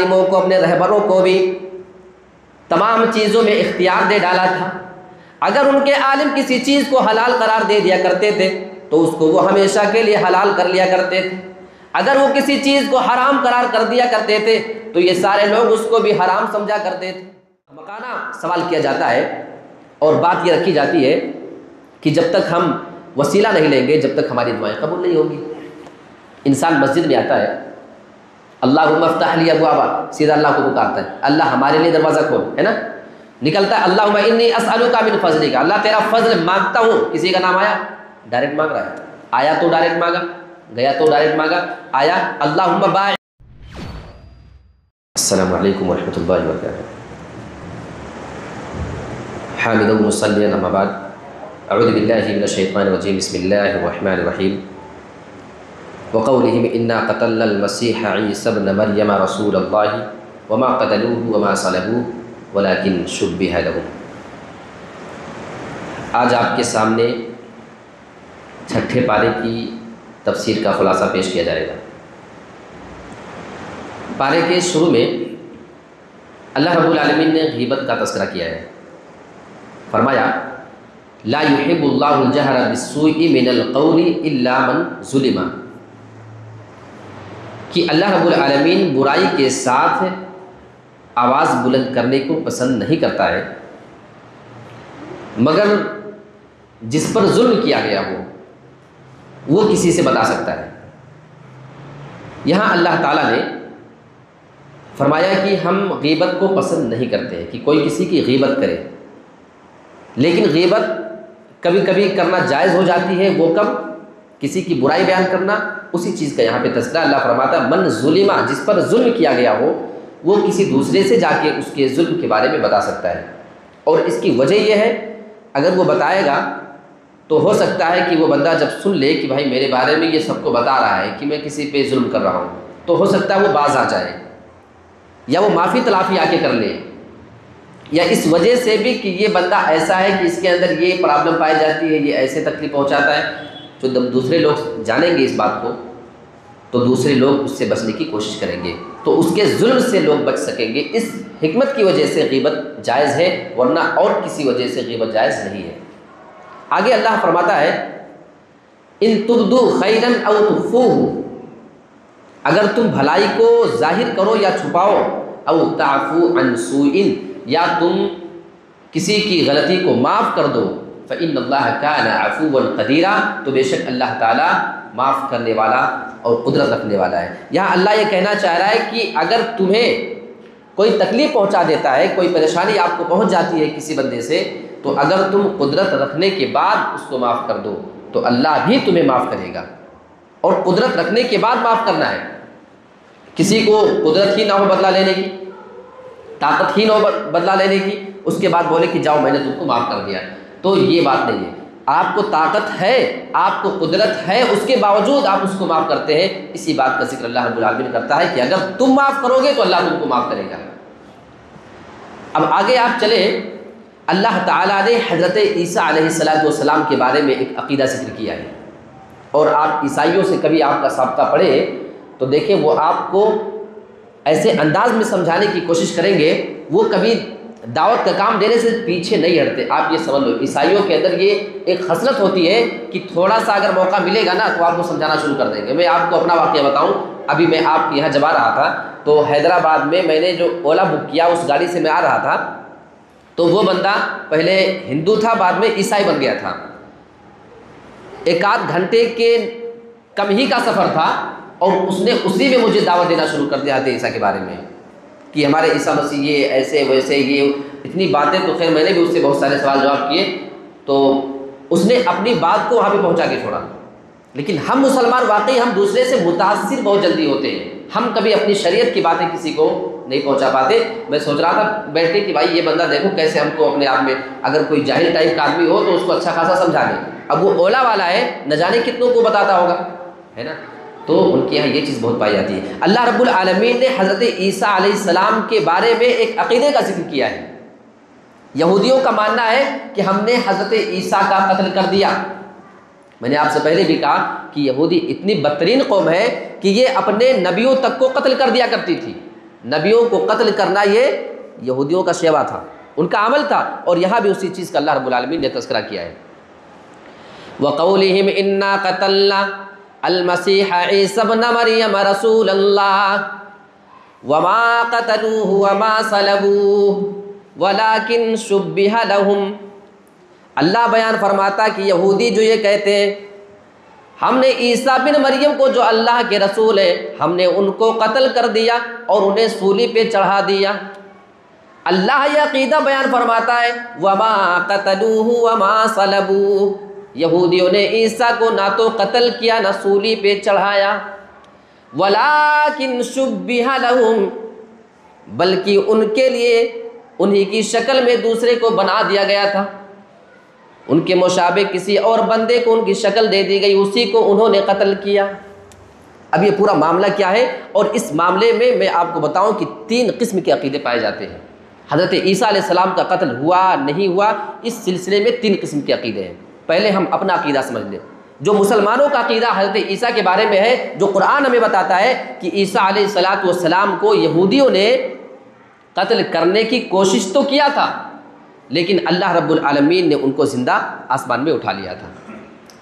عالموں کو اپنے رہبروں کو بھی تمام چیزوں میں اختیار دے ڈالا تھا۔ اگر ان کے عالم کسی چیز کو حلال قرار دے دیا کرتے تھے تو اس کو وہ ہمیشہ کے لیے حلال کر لیا کرتے تھے، اگر وہ کسی چیز کو حرام قرار کر دیا کرتے تھے تو یہ سارے لوگ اس کو بھی حرام سمجھا کرتے تھے۔ مکانہ سوال کیا جاتا ہے اور بات یہ رکھی جاتی ہے کہ جب تک ہم وسیلہ نہیں لیں گے جب تک ہماری دعائیں قبول نہیں ہوں گی۔ انسان مسجد میں آتا ہے، اللہم افتح لی ابوابا، سیدھا اللہ کو پکارتا ہے، اللہ ہمارے لیے دروازہ کھول، ہے نا؟ نکلتا ہے اللہم انی اسألک من فضلک، اللہ تیرا فضل مانگتا ہوں۔ کسی کا نام آیا، ڈائریکٹ مانگ رہا ہے، آیا تو ڈائریکٹ مانگا، گیا تو ڈائریکٹ مانگا، آیا اللہم باعث۔ السلام علیکم ورحمۃ اللہ وبرکاتہ۔ حامدا مصلیا اما بعد، اعوذ باللہ من الشیطان الرجیم، بسم اللہ الرحمن الرحیم۔ وقولهم انا قتلنا المسیح عیسی ابن مریم رسول اللہ وما قتلوه وما صلبوه ولكن شبہ لهم۔ آج آپ کے سامنے چھٹے پارے کی تفسیر کا خلاصہ پیش کیا جائے گا۔ پارے کے شروع میں اللہ رب العالمین نے غیبت کا تذکرہ کیا ہے، فرمایا لا يحب اللہ الجہر بالسوء من القول الا من ظلم، کہ اللہ رب العالمین برائی کے ساتھ آواز بلند کرنے کو پسند نہیں کرتا ہے مگر جس پر ظلم کیا گیا ہو وہ کسی سے بتا سکتا ہے۔ یہاں اللہ تعالیٰ نے فرمایا کہ ہم غیبت کو پسند نہیں کرتے کہ کوئی کسی کی غیبت کرے، لیکن غیبت کبھی کبھی کرنا جائز ہو جاتی ہے۔ وہ کب؟ کسی کی برائی بیان کرنا، اسی چیز کا یہاں پہ تذکرہ۔ اللہ فرماتا ہے من ظلمہ، جس پر ظلم کیا گیا ہو وہ کسی دوسرے سے جا کے اس کے ظلم کے بارے میں بتا سکتا ہے، اور اس کی وجہ یہ ہے اگر وہ بتائے گا تو ہو سکتا ہے کہ وہ بندہ جب سن لے کہ بھائی میرے بارے میں یہ سب کو بتا رہا ہے کہ میں کسی پہ ظلم کر رہا ہوں، تو ہو سکتا ہے وہ باز آ جائے یا وہ معافی تلافی آ کے کر لے، یا اس وجہ سے بھی کہ یہ بندہ ایسا ہے کہ اس کے اندر یہ پرابلم پائی جاتی ہے، یہ ایسے تکلیف پہنچاتا ہے، جو جب دوسرے لوگ جانیں گے اس بات کو تو دوسرے لوگ اس سے بچنے کی کوشش کریں گے، تو اس کے ظلم سے لوگ بچ سکیں گے۔ اس حکمت کی وجہ سے غیبت جائز ہے، ورنہ اور کسی وجہ سے غیبت جائز نہیں ہے۔ آگے اللہ فرماتا ہے ان تبدوا خیرا او تخفوه، اگر تم بھلائی کو ظاہر کرو یا چھپاؤ، او تعفو عن سوء، یا تم کسی کی غلطی کو معاف کر دو، فإن اللہ کان عفوا قدیرا، تو بے شک اللہ تعالیٰ معاف کرنے والا اور قدرت رکھنے والا ہے۔ یہاں اللہ یہ کہنا چاہ رہا ہے کہ اگر تمہیں کوئی تکلیف پہنچا دیتا ہے، کوئی پریشانی آپ کو پہنچ جاتی ہے کسی بندے سے، تو اگر تم قدرت رکھنے کے بعد اس کو معاف کر دو تو اللہ بھی تمہیں معاف کرے گا، اور قدرت رکھنے کے بعد معاف کرنا ہے۔ کسی کو قدرت ہی نہ ہو بدلہ لینے کی، طاقت ہی نہ ہو بدلہ لینے کی، اس کے بعد بولے کہ جاؤ میں نے تم کو معاف کر دیا، تو یہ بات نہیں ہے۔ آپ کو طاقت ہے، آپ کو قدرت ہے، اس کے باوجود آپ اس کو معاف کرتے ہیں، اسی بات کا ذکر اللہ رب العالمین کرتا ہے کہ اگر تم معاف کرو گے تو اللہ تم کو معاف کرے گا۔ اب آگے آپ چلیں، اللہ تعالیٰ نے حضرت عیسیٰ علیہ السلام کے بارے میں ایک عقیدہ ذکر کیا ہے، اور آپ عیسائیوں سے کبھی آپ کا سابقہ پڑھے تو دیکھیں وہ آپ کو ایسے انداز میں سمجھانے کی کوشش کریں گے، وہ کبھی دعوت کا کام دینے سے پیچھے نہیں ہٹتے۔ آپ یہ سمجھ لو عیسائیوں کے اندر یہ ایک خصلت ہوتی ہے کہ تھوڑا سا اگر موقع ملے گا نا تو آپ کو سمجھانا شروع کر دیں گے۔ میں آپ کو اپنا واقعہ بتاؤں، ابھی میں آپ کے یہاں جب آ رہا تھا تو حیدرآباد میں نے جو اولا بک کیا اس گاڑی سے میں آ رہا تھا، تو وہ بندہ پہلے ہندو تھا، بعد میں عیسائی بن گیا تھا۔ ایک آدھ گھنٹے کے کم ہی کا سفر تھا، اور اس نے اسی میں مجھے دعوت دینا شروع کر دیا عیسیٰ کے بارے میں کہ ہمارے عیسیٰ مسیح یہ ایسے ویسے، یہ اتنی باتیں۔ تو خیر میں نے بھی اس سے بہت سارے سوال جواب کیے، تو اس نے اپنی بات کو وہاں پہ پہنچا کے چھوڑا۔ لیکن ہم مسلمان واقعی ہم دوسرے سے متاثر بہت جلدی ہوتے ہیں، ہم کبھی اپنی شریعت کی باتیں کسی کو نہیں پہنچا پاتے۔ میں سوچ رہا تھا بیٹھ کے کہ بھائی یہ بندہ دیکھو کیسے ہم کو اپنے آپ میں، اگر کوئی جاہل ٹائپ کا آدمی ہو تو اس کو اچھا خاصا سمجھا دے، اب وہ اولا والا ہے نہ جانے کتنوں کو بتاتا ہوگا، ہے نا؟ تو ان کے یہاں یہ چیز بہت پائی جاتی ہے۔ اللہ رب العالمین نے حضرت عیسیٰ علیہ السلام کے بارے میں ایک عقیدے کا ذکر کیا ہے۔ یہودیوں کا ماننا ہے کہ ہم نے حضرت عیسیٰ کا قتل کر دیا۔ میں نے آپ سے پہلے بھی کہا کہ یہودی اتنی بدترین قوم ہے کہ یہ اپنے نبیوں تک کو قتل کر دیا کرتی تھی۔ نبیوں کو قتل کرنا یہ یہودیوں کا شیوا تھا، ان کا عمل تھا، اور یہاں بھی اسی چیز کا اللہ رب العالمین نے تذکرہ کیا ہے۔ وَقَوْلِهِمْ إِنَّا قَتَلْنَا الْمَسِيحَ عِيسَى ابْنَ مَرْيَمَ رَسُولَ اللَّهِ وَمَا قَتَلُوهُ وَمَا صَلَبُوهُ وَلَكِنْ شُبِّهَ لَهُمْ۔ اللہ بیان فرماتا کہ یہودی جو یہ کہتے ہیں ہم نے عیسیٰ بن مریم کو جو اللہ کے رسول ہے ہم نے ان کو قتل کر دیا اور انہیں سولی پہ چڑھا دیا، اللہ یہ عقیدہ بیان فرماتا ہے وَمَا قَتَلُوهُ وَمَا صَلَبُوهُ، یہودیوں نے عیسیٰ کو نہ تو قتل کیا نہ سولی پہ چڑھایا، وَلَكِنْ شُبِّهَ لَهُمْ، بلکہ ان کے لیے انہی کی شکل میں دوسرے کو بنا دیا گیا تھا، ان کے مشابہ کسی اور بندے کو ان کی شکل دے دی گئی، اسی کو انہوں نے قتل کیا۔ اب یہ پورا معاملہ کیا ہے، اور اس معاملے میں آپ کو بتاؤں کہ 3 قسم کے عقیدے پائے جاتے ہیں۔ حضرت عیسیٰ علیہ السلام کا قتل ہوا نہیں ہوا، اس سلسلے میں 3 قسم کے عقیدے ہیں۔ پہلے ہم اپنا عقیدہ سمجھ لیں۔ جو مسلمانوں کا عقیدہ حضرت عیسیٰ کے بارے میں ہے، جو قرآن ہمیں بتاتا ہے کہ عیسیٰ علیہ السلام کو یہودیوں نے قتل کرنے کی کوشش تو کیا تھا، لیکن اللہ رب العالمین نے ان کو زندہ آسمان میں اٹھا لیا تھا،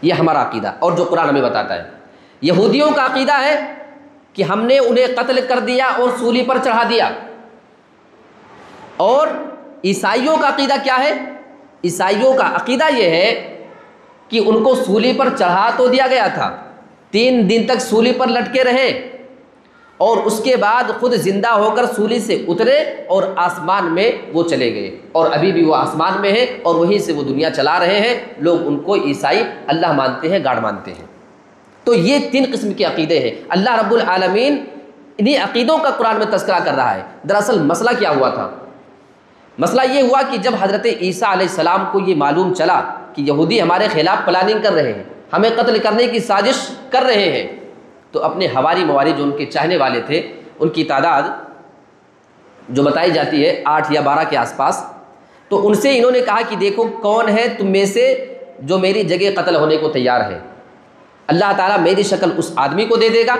یہ ہمارا عقیدہ اور جو قرآن ہمیں بتاتا ہے۔ یہودیوں کا عقیدہ ہے کہ ہم نے انہیں قتل کر دیا اور سولی پر چڑھا دیا، اور عیسائیوں کا عقیدہ کیا ہے؟ عیسائیوں کا عقیدہ یہ ہے کہ ان کو سولی پر چڑھا تو دیا گیا تھا، 3 دن تک سولی پر لٹکے رہے، اور اس کے بعد خود زندہ ہو کر سولی سے اترے اور آسمان میں وہ چلے گئے، اور ابھی بھی وہ آسمان میں ہیں اور وہیں سے وہ دنیا چلا رہے ہیں۔ لوگ ان کو عیسائی اللہ مانتے ہیں، گاڈ مانتے ہیں۔ تو یہ 3 قسم کے عقیدے ہیں۔ اللہ رب العالمین انہی عقیدوں کا قرآن میں تذکرہ کر رہا ہے۔ دراصل مسئلہ کیا ہوا تھا؟ مسئلہ یہ ہوا کہ جب حضرت عیسیٰ علیہ السلام کو یہ معلوم چلا کہ یہودی ہمارے خلاف پلاننگ کر رہے ہیں، ہمیں قتل کرنے کی سازش کر رہے ہیں، تو اپنے حواری مواری جو ان کے چاہنے والے تھے، ان کی تعداد جو بتائی جاتی ہے 8 یا 12 کے آس پاس، تو ان سے انہوں نے کہا کہ دیکھو کون ہے تم میں سے جو میری جگہ قتل ہونے کو تیار ہے، اللہ تعالیٰ میری شکل اس آدمی کو دے دے گا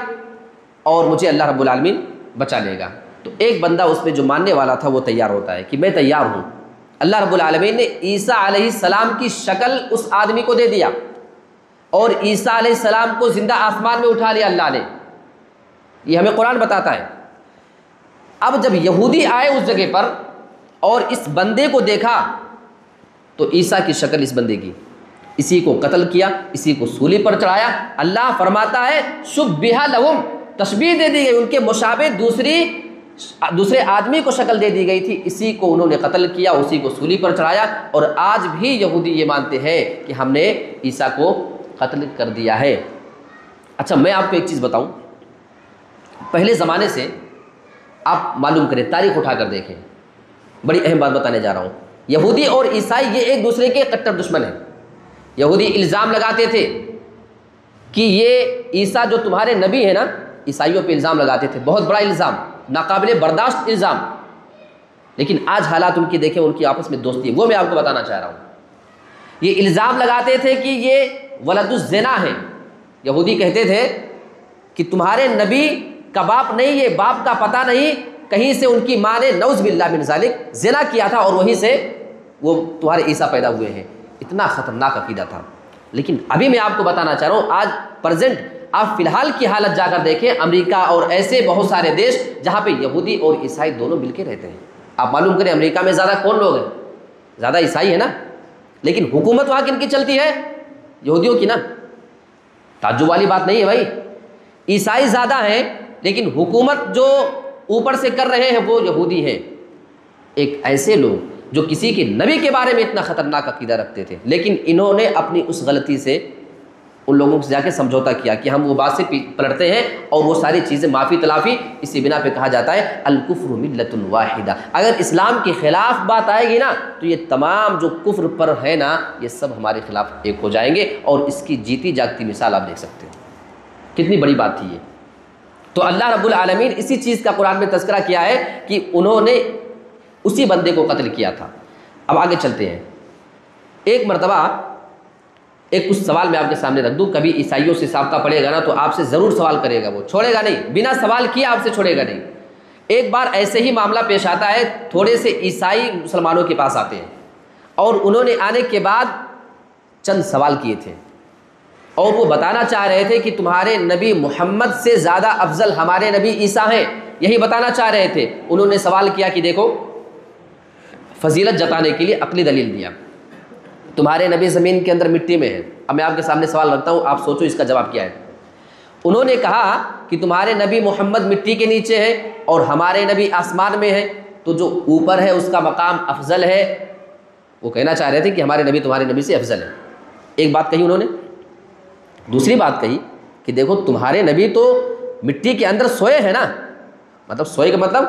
اور مجھے اللہ رب العالمین بچا لے گا۔ تو ایک بندہ اس میں جو ماننے والا تھا وہ تیار ہوتا ہے کہ میں تیار ہوں۔ اللہ رب العالمین نے عیسیٰ علیہ السلام کی شکل اس آدمی کو دے دیا، اور عیسیٰ علیہ السلام کو زندہ آسمان میں اٹھا لیا اللہ نے، یہ ہمیں قرآن بتاتا ہے۔ اب جب یہودی آئے اس جگہ پر اور اس بندے کو دیکھا تو عیسیٰ کی شکل اس بندے کی، اسی کو قتل کیا، اسی کو سولی پر چڑھایا۔ اللہ فرماتا ہے شبہ لہم، تشبیہ دے دی گئی، ان کے مشابہ دوسرے آدمی کو شکل دے دی گئی تھی، اسی کو انہوں نے قتل کیا، اسی کو سولی پر چڑھایا۔ اور آج بھی یہودی یہ مانتے ہیں کہ ہم نے عیسیٰ کو قتل کر دیا ہے۔ اچھا میں آپ کو ایک چیز بتاؤں، پہلے زمانے سے آپ معلوم کریں، تاریخ اٹھا کر دیکھیں، بڑی اہم بات بتانے جا رہا ہوں۔ یہودی اور عیسائی یہ ایک دوسرے کے کٹر دشمن ہیں۔ یہودی الزام لگاتے تھے کہ یہ عیسیٰ جو تمہارے نبی ہے نا، عیسائیوں پہ الزام لگاتے تھے، بہت بڑا الزام، ناقابل برداشت الزام، لیکن آج حالات ان کی دیکھیں، ان کی آپس میں دوستی ہے، وہ میں آپ کو بتانا چاہ رہا ہوں۔ یہ الزام لگاتے تھے کہ یہ ولد الزنا ہے، یہودی کہتے تھے کہ تمہارے نبی کا باپ نہیں، یہ باپ کا پتہ نہیں، کہیں سے ان کی ماں نے نعوذ باللہ من ذالک زنا کیا تھا اور وہیں سے وہ تمہارے عیسیٰ پیدا ہوئے ہیں۔ اتنا خطرناک عقیدہ تھا۔ لیکن ابھی میں آپ کو بتانا چاہ رہا ہوں، آج پریزنٹ آپ فی الحال کی حالت جا کر دیکھیں، امریکہ اور ایسے بہت سارے دیش جہاں پہ یہودی اور عیسائی دونوں مل کے رہتے ہیں۔ آپ معلوم کریں امریکہ میں زیادہ کون لوگ ہیں؟ زیادہ عیسائی ہے نا، لیکن حکومت وہاں کن کی چلتی ہے؟ یہودیوں کی نا۔ تعجب والی بات نہیں ہے بھائی، عیسائی زیادہ ہیں لیکن حکومت جو اوپر سے کر رہے ہیں وہ یہودی ہیں۔ ایک ایسے لوگ جو کسی کے نبی کے بارے میں اتنا خطرناک عقیدہ رکھتے تھے، لیکن انہوں نے اپنی اس غلطی سے ان لوگوں سے جا کے سمجھوتا کیا کہ ہم وہ بات سے پلٹتے ہیں اور وہ ساری چیزیں معافی تلافی، اسی بنا پہ کہا جاتا ہے الکفر ملت واحدہ۔ اگر اسلام کے خلاف بات آئے گی نا تو یہ تمام جو کفر پر ہے نا یہ سب ہمارے خلاف ایک ہو جائیں گے، اور اس کی جیتی جاگتی مثال آپ دیکھ سکتے ہیں۔ کتنی بڑی بات تھی یہ۔ تو اللہ رب العالمین اسی چیز کا قرآن میں تذکرہ کیا ہے کہ انہوں نے اسی بندے کو قتل کیا تھا۔ اب آگے چلتے ہیں۔ ایک مرتبہ ایک کچھ سوال میں آپ کے سامنے رکھ دوں، کبھی عیسائیوں سے سابقہ پڑے گا نا تو آپ سے ضرور سوال کرے گا، وہ چھوڑے گا نہیں، بنا سوال کیے آپ سے چھوڑے گا نہیں۔ ایک بار ایسے ہی معاملہ پیش آتا ہے، تھوڑے سے عیسائی مسلمانوں کے پاس آتے ہیں اور انہوں نے آنے کے بعد چند سوال کیے تھے اور وہ بتانا چاہ رہے تھے کہ تمہارے نبی محمد سے زیادہ افضل ہمارے نبی عیسیٰ ہیں، یہی بتانا چاہ رہے تھے۔ انہوں نے سوال کیا کہ دیکھو، فضیلت جتانے کے لیے عقلی دلیل دیا، تمہارے نبی زمین کے اندر مٹی میں ہے۔ اب میں آپ کے سامنے سوال رکھتا ہوں، آپ سوچو اس کا جواب کیا ہے۔ انہوں نے کہا کہ تمہارے نبی محمد مٹی کے نیچے ہے اور ہمارے نبی آسمان میں ہے، تو جو اوپر ہے اس کا مقام افضل ہے۔ وہ کہنا چاہ رہے تھے کہ ہمارے نبی تمہارے نبی سے افضل ہے۔ ایک بات کہی انہوں نے۔ دوسری بات کہی کہ دیکھو تمہارے نبی تو مٹی کے اندر سوئے ہیں نا، مطلب سوئے کا مطلب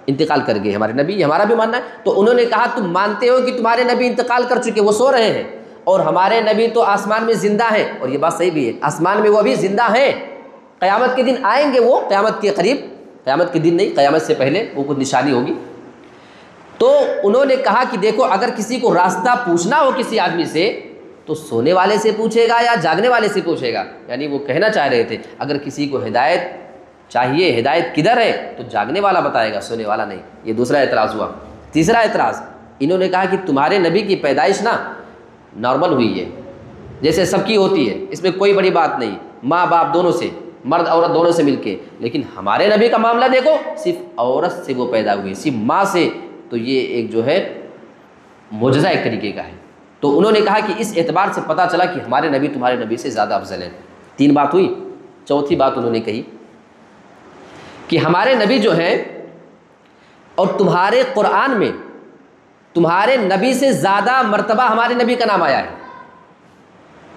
انتقال کر گئے، ہمارے نبی، یہ ہمارا بھی ماننا ہے۔ تو انہوں نے کہا تم مانتے ہو کہ تمہارے نبی انتقال کر چکے، وہ سو رہے ہیں، اور ہمارے نبی تو آسمان میں زندہ ہیں، اور یہ بات صحیح بھی ہے، آسمان میں وہ ابھی زندہ ہیں، قیامت کے دن آئیں گے، وہ قیامت کے قریب، قیامت کے دن نہیں، قیامت سے پہلے وہ کچھ نشانی ہوگی۔ تو انہوں نے کہا کہ دیکھو اگر کسی کو راستہ پوچھنا ہو کسی آدمی سے تو سونے والے سے پوچھے گا یا جاگنے والے سے پوچھے گا، یعنی وہ کہنا چاہ رہے تھے اگر کسی کو ہدایت چاہیے، ہدایت کدھر ہے، تو جاگنے والا بتائے گا، سونے والا نہیں۔ یہ دوسرا اعتراض ہوا۔ تیسرا اعتراض انہوں نے کہا کہ تمہارے نبی کی پیدائش نا نارمل ہوئی ہے، جیسے سب کی ہوتی ہے، اس میں کوئی بڑی بات نہیں، ماں باپ دونوں سے، مرد عورت دونوں سے مل کے، لیکن ہمارے نبی کا معاملہ دیکھو، صرف عورت سے وہ پیدا ہوئی، صرف ماں سے، تو یہ ایک جو ہے معجزہ ایک طریقے کا ہے۔ تو انہوں نے کہا کہ اس اعتبار سے پتہ چلا کہ ہمارے نبی تمہارے نبی سے زیادہ افضل ہیں۔ تین بات ہوئی۔ چوتھی بات انہوں نے کہی کہ ہمارے نبی جو ہیں اور تمہارے قرآن میں تمہارے نبی سے زیادہ مرتبہ ہمارے نبی کا نام آیا ہے،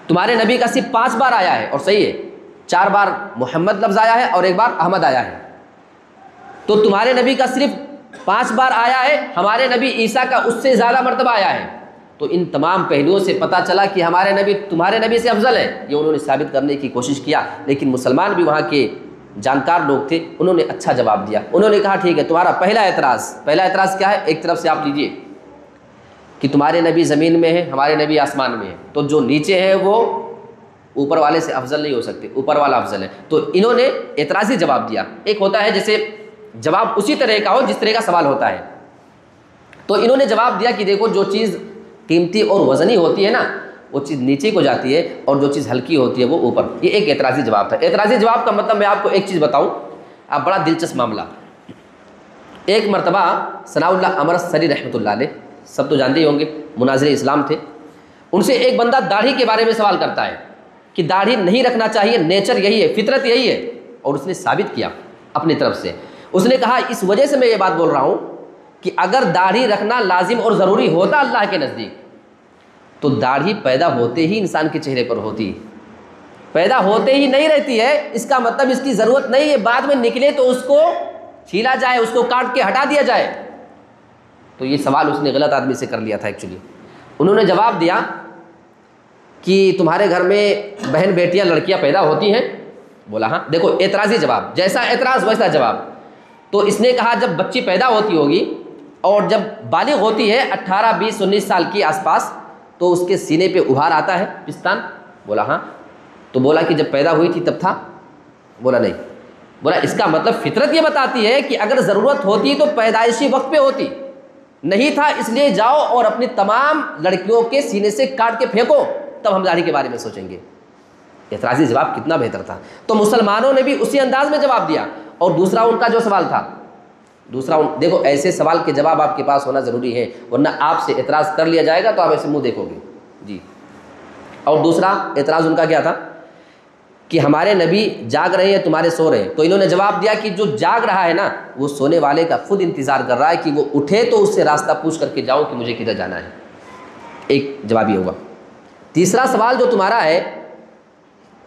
تمہارے نبی کا صرف 5 بار آیا ہے، اور صحیح ہے 4 بار محمد لفظ آیا ہے اور 1 بار احمد آیا ہے، تو تمہارے نبی کا صرف 5 بار آیا ہے، ہمارے نبی عیسیٰ کا اس سے زیادہ مرتبہ آیا ہے۔ تو ان تمام پہلوؤں سے پتہ چلا کہ ہمارے نبی تمہارے نبی سے افضل ہے، یہ انہوں نے ثابت کرنے کی کوشش کیا، لیکن مسلمان بھی وہاں کے جانکار لوگ تھے، انہوں نے اچھا جواب دیا۔ انہوں نے کہا ٹھیک ہے، تمہارا پہلا اعتراض کیا ہے؟ ایک طرف سے آپ لیجئے کہ تمہارے نبی زمین میں ہے، ہمارے نبی آسمان میں ہے، تو جو نیچے ہے وہ اوپر والے سے افضل نہیں ہو سکتے، اوپر والا افضل ہے۔ تو انہوں نے اعتراضی جواب دیا۔ ایک ہوتا ہے جیسے جواب اسی طرح کا ہو جس طرح کا سوال ہوتا ہے، تو انہوں نے جواب دیا کہ دیکھو جو چیز قیمتی اور وزنی ہوتی ہے نا وہ چیز نیچے کو جاتی ہے، اور جو چیز ہلکی ہوتی ہے وہ اوپر۔ یہ ایک اعتراضی جواب تھا۔ اعتراضی جواب کا مطلب میں آپ کو ایک چیز بتاؤں، آپ بڑا دلچسپ معاملہ۔ ایک مرتبہ ثناء اللہ امرت سری رحمۃ اللہ علیہ، سب تو جانتے ہی ہوں گے، مناظر اسلام تھے، ان سے ایک بندہ داڑھی کے بارے میں سوال کرتا ہے کہ داڑھی نہیں رکھنا چاہیے، نیچر یہی ہے، فطرت یہی ہے، اور اس نے ثابت کیا اپنی طرف سے۔ اس نے کہا اس وجہ سے میں یہ بات بول رہا ہوں کہ اگر داڑھی رکھنا لازم اور ضروری ہوتا اللہ کے نزدیک تو داڑھی پیدا ہوتے ہی انسان کے چہرے پر ہوتی، پیدا ہوتے ہی نہیں رہتی ہے، اس کا مطلب اس کی ضرورت نہیں ہے، بعد میں نکلے تو اس کو چھیلا جائے، اس کو کاٹ کے ہٹا دیا جائے۔ تو یہ سوال اس نے غلط آدمی سے کر لیا تھا ایکچولی۔ انہوں نے جواب دیا کہ تمہارے گھر میں بہن بیٹیاں لڑکیاں پیدا ہوتی ہیں؟ بولا ہاں۔ دیکھو اعتراضی جواب، جیسا اعتراض ویسا جواب۔ تو اس نے کہا جب بچی پیدا ہوتی ہوگی اور جب بالغ ہوتی ہے 18 20 19 سال کی آس پاس تو اس کے سینے پہ ابھار آتا ہے، پستان؟ بولا ہاں۔ تو بولا کہ جب پیدا ہوئی تھی تب تھا؟ بولا نہیں۔ بولا اس کا مطلب فطرت یہ بتاتی ہے کہ اگر ضرورت ہوتی تو پیدائشی وقت پہ ہوتی، نہیں تھا اس لیے جاؤ اور اپنی تمام لڑکیوں کے سینے سے کاٹ کے پھینکو، تب ہم داڑھی کے بارے میں سوچیں گے۔ اعتراضی جواب کتنا بہتر تھا۔ تو مسلمانوں نے بھی اسی انداز میں جواب دیا۔ اور دوسرا ان کا جو سوال تھا، دیکھو ایسے سوال کے جواب آپ کے پاس ہونا ضروری ہے، ورنہ آپ سے اعتراض کر لیا جائے گا تو آپ ایسے منہ دیکھو گے جی۔ اور دوسرا اعتراض ان کا کیا تھا کہ ہمارے نبی جاگ رہے ہیں، تمہارے سو رہے ہیں۔ تو انہوں نے جواب دیا کہ جو جاگ رہا ہے نا وہ سونے والے کا خود انتظار کر رہا ہے کہ وہ اٹھے تو اس سے راستہ پوچھ کر کے جاؤ کہ مجھے کدھر جانا ہے۔ ایک جواب یہ ہوا۔ تیسرا سوال جو تمہارا ہے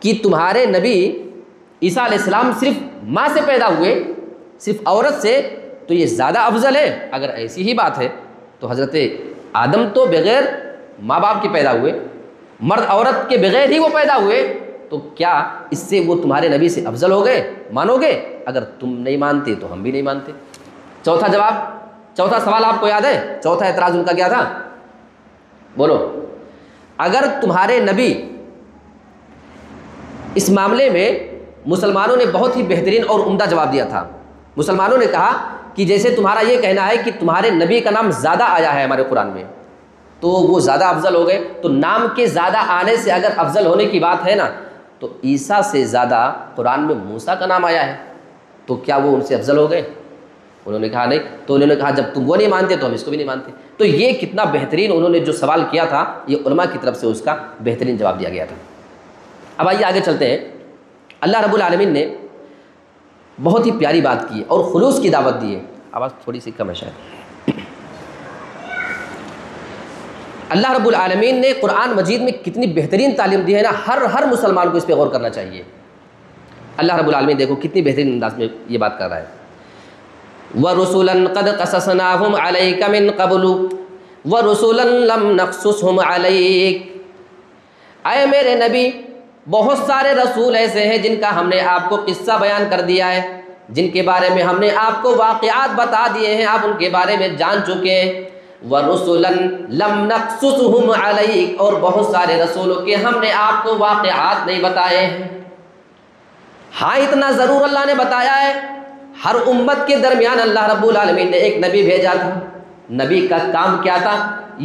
کہ تمہارے نبی عیسیٰ علیہ السلام صرف ماں سے پیدا ہوئے، صرف عورت سے، تو یہ زیادہ افضل ہے۔ اگر ایسی ہی بات ہے تو حضرت آدم تو بغیر ماں باپ کے پیدا ہوئے، مرد عورت کے بغیر ہی وہ پیدا ہوئے، تو کیا اس سے وہ تمہارے نبی سے افضل ہو گئے؟ مانو گے؟ اگر تم نہیں مانتے تو ہم بھی نہیں مانتے۔ چوتھا جواب، چوتھا سوال آپ کو یاد ہے؟ چوتھا اعتراض ان کا کیا تھا؟ بولو۔ اگر تمہارے نبی، اس معاملے میں مسلمانوں نے بہت ہی بہترین اور عمدہ جواب دیا تھا مسلمانوں نے کہا کہ جیسے تمہارا یہ کہنا ہے کہ تمہارے نبی کا نام زیادہ آیا ہے ہمارے قرآن میں تو وہ زیادہ افضل ہو گئے، تو نام کے زیادہ آنے سے اگر افضل ہونے کی بات ہے نا تو عیسیٰ سے زیادہ قرآن میں موسیٰ کا نام آیا ہے، تو کیا وہ ان سے افضل ہو گئے؟ انہوں نے کہا نہیں۔ تو انہوں نے کہا جب تم وہ نہیں مانتے تو ہم اس کو بھی نہیں مانتے۔ تو یہ کتنا بہترین انہوں نے جو سوال کیا تھا، یہ علماء کی طرف سے اس کا بہترین جواب دیا گیا تھا۔ اب آئیے آگے چلتے ہیں۔ اللہ رب العالمین نے بہت ہی پیاری بات کی اور خلوص کی دعوت دی ہے۔ آواز تھوڑی سی کم ہے شاید۔ اللہ رب العالمین نے قرآن مجید میں کتنی بہترین تعلیم دی ہے نا، ہر مسلمان کو اس پہ غور کرنا چاہیے۔ اللہ رب العالمین دیکھو کتنی بہترین انداز میں یہ بات کر رہا ہے۔ وَرُسُلًا قَدْ قَصَصْنَاهُمْ عَلَيْكَ مِنْ قَبْلُ وَرُسُلًا لَمْ نَقْصُصْهُمْ عَلَيْكَ، اے میرے نبی بہت سارے رسول ایسے ہیں جن کا ہم نے آپ کو قصہ بیان کر دیا ہے، جن کے بارے میں ہم نے آپ کو واقعات بتا دیے ہیں، آپ ان کے بارے میں جان چکے ہیں۔ وَرُسُلًا لَمْ نَقْصُصْهُمْ عَلَيْكَ، اور بہت سارے رسولوں کے ہم نے آپ کو واقعات نہیں بتائے ہیں۔ ہاں اتنا ضرور اللہ نے بتایا ہے، ہر امت کے درمیان اللہ رب العالمین نے ایک نبی بھیجا تھا۔ نبی کا کام کیا تھا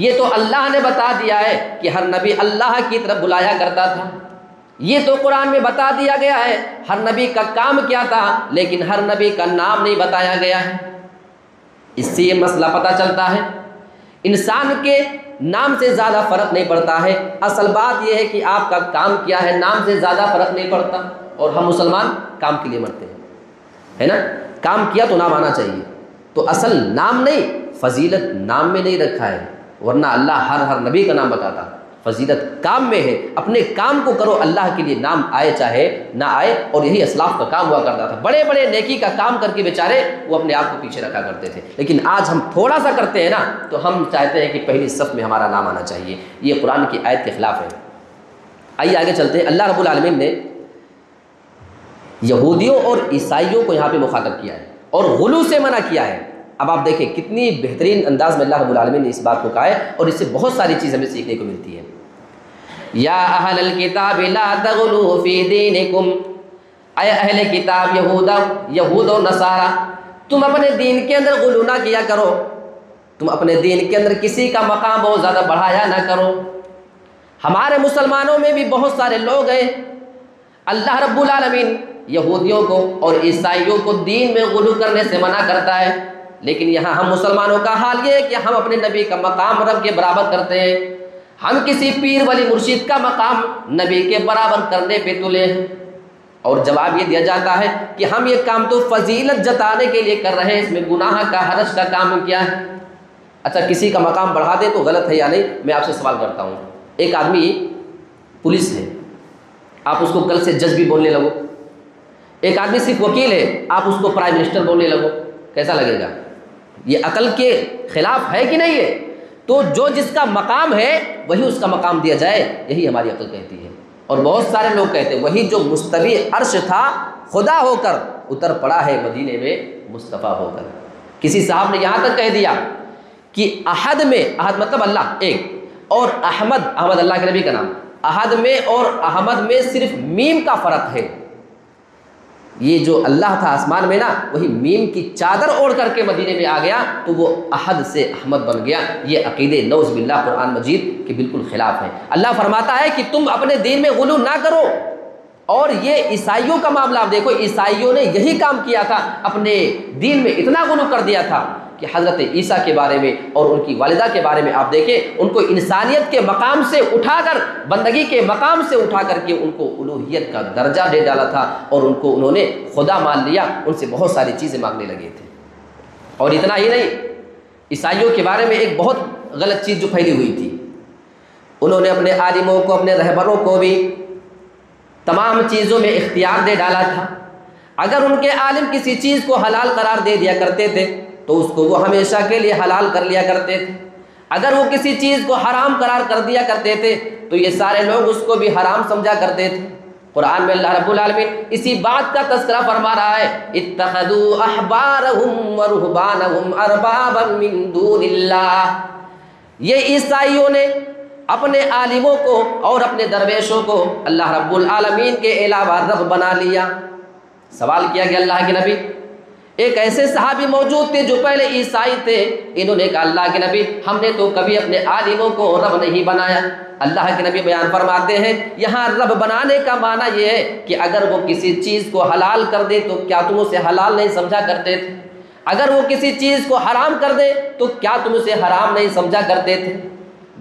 یہ تو اللہ نے بتا دیا ہے کہ ہر نبی اللہ کی طرف بلایا کرتا تھا، یہ تو قرآن میں بتا دیا گیا ہے ہر نبی کا کام کیا تھا، لیکن ہر نبی کا نام نہیں بتایا گیا ہے۔ اس سے یہ مسئلہ پتہ چلتا ہے انسان کے نام سے زیادہ فرق نہیں پڑتا ہے، اصل بات یہ ہے کہ آپ کا کام کیا ہے، نام سے زیادہ فرق نہیں پڑتا۔ اور ہم مسلمان کام کے لیے مرتے ہیں، ہے نا، کام کیا تو نام آنا چاہیے، تو اصل نام نہیں، فضیلت نام میں نہیں رکھا ہے، ورنہ اللہ ہر نبی کا نام بتاتا، فضیلت کام میں ہے۔ اپنے کام کو کرو اللہ کے لیے، نام آئے چاہے نہ آئے، اور یہی اسلاف کا کام ہوا کرتا تھا۔ بڑے بڑے نیکی کا کام کر کے بیچارے وہ اپنے آپ کو پیچھے رکھا کرتے تھے، لیکن آج ہم تھوڑا سا کرتے ہیں نا تو ہم چاہتے ہیں کہ پہلی صف میں ہمارا نام آنا چاہیے، یہ قرآن کی آیت کے خلاف ہے۔ آئیے آگے چلتے ہیں۔ اللہ رب العالمین نے یہودیوں اور عیسائیوں کو یہاں پہ مخاطب کیا ہے اور غلو سے منع کیا ہے۔ اب آپ دیکھیں کتنی بہترین انداز میں اللہ رب العالمین نے اس بات کو کہا ہے، اور اس سے بہت ساری چیز ہمیں سیکھنے کو ملتی ہے۔ یا اہل الکتاب لا تغلوا فی دینکم، اے اہل کتاب یہود و نصارہ، تم اپنے دین کے اندر غلو نہ کیا کرو، تم اپنے دین کے اندر کسی کا مقام بہت زیادہ بڑھایا نہ کرو۔ ہمارے مسلمانوں میں بھی بہت سارے لوگ ہیں، اللہ رب العالمین یہودیوں کو اور عیسائیوں کو دین میں غلو کرنے سے منع کرتا ہے، لیکن یہاں ہم مسلمانوں کا حال یہ ہے کہ ہم اپنے نبی کا مقام رب کے برابر کرتے ہیں، ہم کسی پیر ولی مرشد کا مقام نبی کے برابر کرنے پہ تلے ہیں، اور جواب یہ دیا جاتا ہے کہ ہم یہ کام تو فضیلت جتانے کے لیے کر رہے ہیں، اس میں گناہ کا حرج کا کام کیا ہے؟ اچھا کسی کا مقام بڑھا دے تو غلط ہے یا نہیں؟ میں آپ سے سوال کرتا ہوں، ایک آدمی پولیس ہے، آپ اس کو کل سے جج بھی بولنے لگو، ایک آدمی صرف وکیل ہے، آپ اس کو پرائم منسٹر بولنے لگو، کیسا لگے گا؟ یہ عقل کے خلاف ہے کہ نہیں ہے؟ تو جو جس کا مقام ہے وہی اس کا مقام دیا جائے، یہی ہماری عقل کہتی ہے۔ اور بہت سارے لوگ کہتے ہیں وہی جو مستوی عرش تھا خدا ہو کر اتر پڑا ہے مدینے میں مصطفیٰ ہو کر۔ کسی صاحب نے یہاں تک کہہ دیا کہ احد میں، احد مطلب اللہ ایک، اور احمد، احمد اللہ کے نبی کا نام، احد میں اور احمد میں صرف میم کا فرق ہے۔ یہ جو اللہ تھا آسمان میں نا، وہی میم کی چادر اوڑھ کر کے مدینے میں آ گیا تو وہ احد سے احمد بن گیا۔ یہ عقیدے نعوذ باللہ قرآن مجید کے بالکل خلاف ہے۔ اللہ فرماتا ہے کہ تم اپنے دین میں غلو نہ کرو۔ اور یہ عیسائیوں کا معاملہ آپ دیکھو، عیسائیوں نے یہی کام کیا تھا، اپنے دین میں اتنا غلو کر دیا تھا کہ حضرت عیسیٰ کے بارے میں اور ان کی والدہ کے بارے میں آپ دیکھیں، ان کو انسانیت کے مقام سے اٹھا کر، بندگی کے مقام سے اٹھا کر کے ان کو الوہیت کا درجہ دے ڈالا تھا، اور ان کو انہوں نے خدا مان لیا، ان سے بہت ساری چیزیں مانگنے لگے تھے۔ اور اتنا ہی نہیں، عیسائیوں کے بارے میں ایک بہت غلط چیز جو پھیلی ہوئی تھی، انہوں نے اپنے عالموں کو، اپنے رہبروں کو بھی تمام چیزوں میں اختیار دے ڈالا تھا۔ اگر ان کے عالم کسی چیز کو حلال قرار دے دیا کرتے تھے تو اس کو وہ ہمیشہ کے لیے حلال کر لیا کرتے تھے، اگر وہ کسی چیز کو حرام قرار کر دیا کرتے تھے تو یہ سارے لوگ اس کو بھی حرام سمجھا کرتے تھے۔ قرآن میں اللہ رب العالمین اسی بات کا تذکرہ فرما رہا ہے، اتخذوا احبارهم ورهبانهم اربابا من دون اللہ، یہ عیسائیوں نے اپنے عالموں کو اور اپنے درویشوں کو اللہ رب العالمین کے علاوہ رب بنا لیا۔ سوال کیا گیا اللہ کے نبی، ایک ایسے صحابی موجود تھے جو پہلے عیسائی تھے، انہوں نے کہا اللہ کے نبی ہم نے تو کبھی اپنے عالموں کو رب نہیں بنایا۔ اللہ کے نبی بیان فرماتے ہیں یہاں رب بنانے کا معنی یہ ہے کہ اگر وہ کسی چیز کو حلال کر دے تو کیا تم اسے حلال نہیں سمجھا کرتے تھے؟ اگر وہ کسی چیز کو حرام کر دے تو کیا تم اسے حرام نہیں سمجھا کرتے تھے؟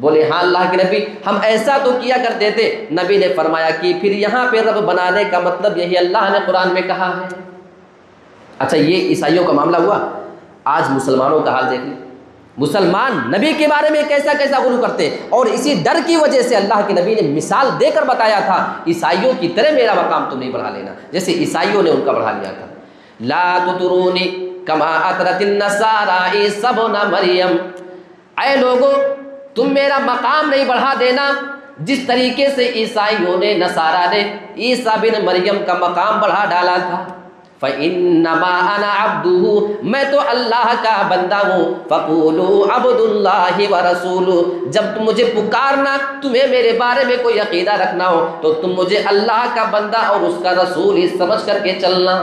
بولے ہاں اللہ کے نبی ہم ایسا تو کیا کرتے تھے۔ نبی نے فرمایا کہ پھر یہاں پہ رب بنانے کا مطلب یہی اللہ نے قرآن میں کہا ہے۔ اچھا یہ عیسائیوں کا معاملہ ہوا، آج مسلمانوں کا حال دیکھ لیں۔ مسلمان نبی کے بارے میں کیسا کیسا غلو کرتے ہیں، اور اسی ڈر کی وجہ سے اللہ کے نبی نے مثال دے کر بتایا تھا عیسائیوں کی طرح میرا مقام تم نہیں بڑھا لینا، جیسے عیسائیوں نے ان کا بڑھا لیا تھا۔ لا تطرونی کما اطرت النصارى عیسی ابن مریم، اے لوگو تم میرا مقام نہیں بڑھا دینا جس طریقے سے عیسائیوں نے نصارہ نے عیسیٰ بن مریم کا مقام بڑھا ڈالا تھا۔ فَإِنَّمَا أَنَا عَبْدُهُ، میں تو اللہ کا بندہ ہوں۔ فَقُولُوا عَبْدُ اللَّهِ وَرَسُولُهُ، جب تم مجھے پکارنا تمہیں میرے بارے میں کوئی عقیدہ رکھنا ہو تو تم مجھے اللہ کا بندہ اور اس کا رسول ہی سمجھ کر کے چلنا۔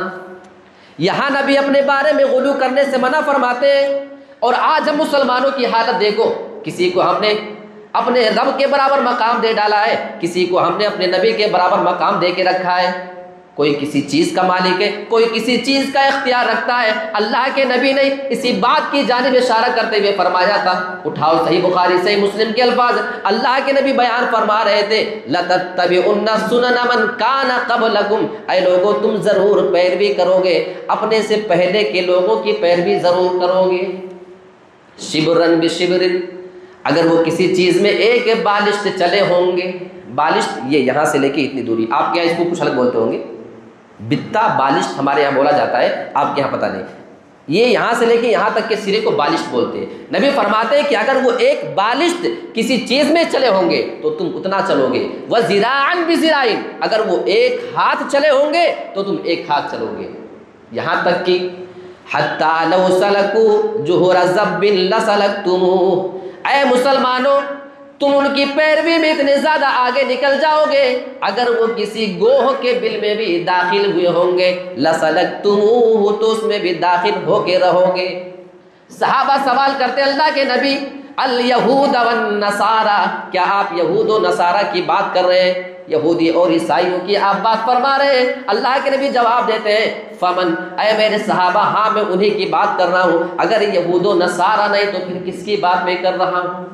یہاں نبی اپنے بارے میں غلو کرنے سے منع فرماتے ہیں، اور آج ہم مسلمانوں کی حالت دیکھو، کسی کو ہم نے اپنے رب کے برابر مقام دے ڈالا ہے، کسی کو ہم نے اپنے نبی کے برابر مقام دے کے رکھا ہے۔ کوئی کسی چیز کا مالک ہے، کوئی کسی چیز کا اختیار رکھتا ہے۔ اللہ کے نبی نے اسی بات کی جانب اشارہ کرتے ہوئے فرمایا تھا، اٹھاؤ صحیح بخاری صحیح مسلم کے الفاظ، اللہ کے نبی بیان فرما رہے تھے لَتَتَّبِعُنَّ سُنَنَ مَنْ كَانَ قَبْلَكُمْ، اے لوگوں تم ضرور پیروی کرو گے، اپنے سے پہلے کے لوگوں کی پیروی ضرور کرو گے۔ شِبْرًا بِشِبْرٍ، اگر وہ کسی چیز میں ایک بالشت چلے ہوں گے، بالشت یہ یہاں سے لے کے اتنی دوری، آپ کے یہاں اس کو کچھ الگ بولتے ہوں گے، بتا بالشت ہمارے یہاں بولا جاتا ہے، آپ کے یہاں پتہ نہیں، یہ یہاں سے لے کے یہاں تک کے سرے کو بالشت بولتے ہیں۔ نبی فرماتے ہیں کہ اگر وہ ایک بالشت کسی چیز میں چلے ہوں گے تو تم اتنا چلو گے، وَذِرَاعًا بِذِرَاعٍ، اگر وہ ایک ہاتھ چلے ہوں گے تو تم ایک ہاتھ چلو گے، یہاں تک کہ حَتَّى لَوْ سَلَكُوا جُحُرَ ذَبٍّ لَسَلَكْتُمُوهُ، اے مسلمانوں تم ان کی پیروی میں اتنے زیادہ آگے نکل جاؤ گے، اگر وہ کسی گوہ کے بل میں بھی داخل ہوئے ہوں گے لَسَلَكْتُمُوهُ، تو اس میں بھی داخل ہو کے رہو گے۔ صحابہ سوال کرتے اللہ کے نبی الیہود والنصارى، کیا آپ یہود و نصارہ کی بات کر رہے ہیں، یہودی اور عیسائیوں کی آپ بات فرما رہے ہیں؟ اللہ کے نبی جواب دیتے ہیں فمن، اے میرے صحابہ ہاں میں انہی کی بات کر رہا ہوں، اگر یہود و نصارہ نہیں تو پھر کس کی بات میں کر رہا ہوں؟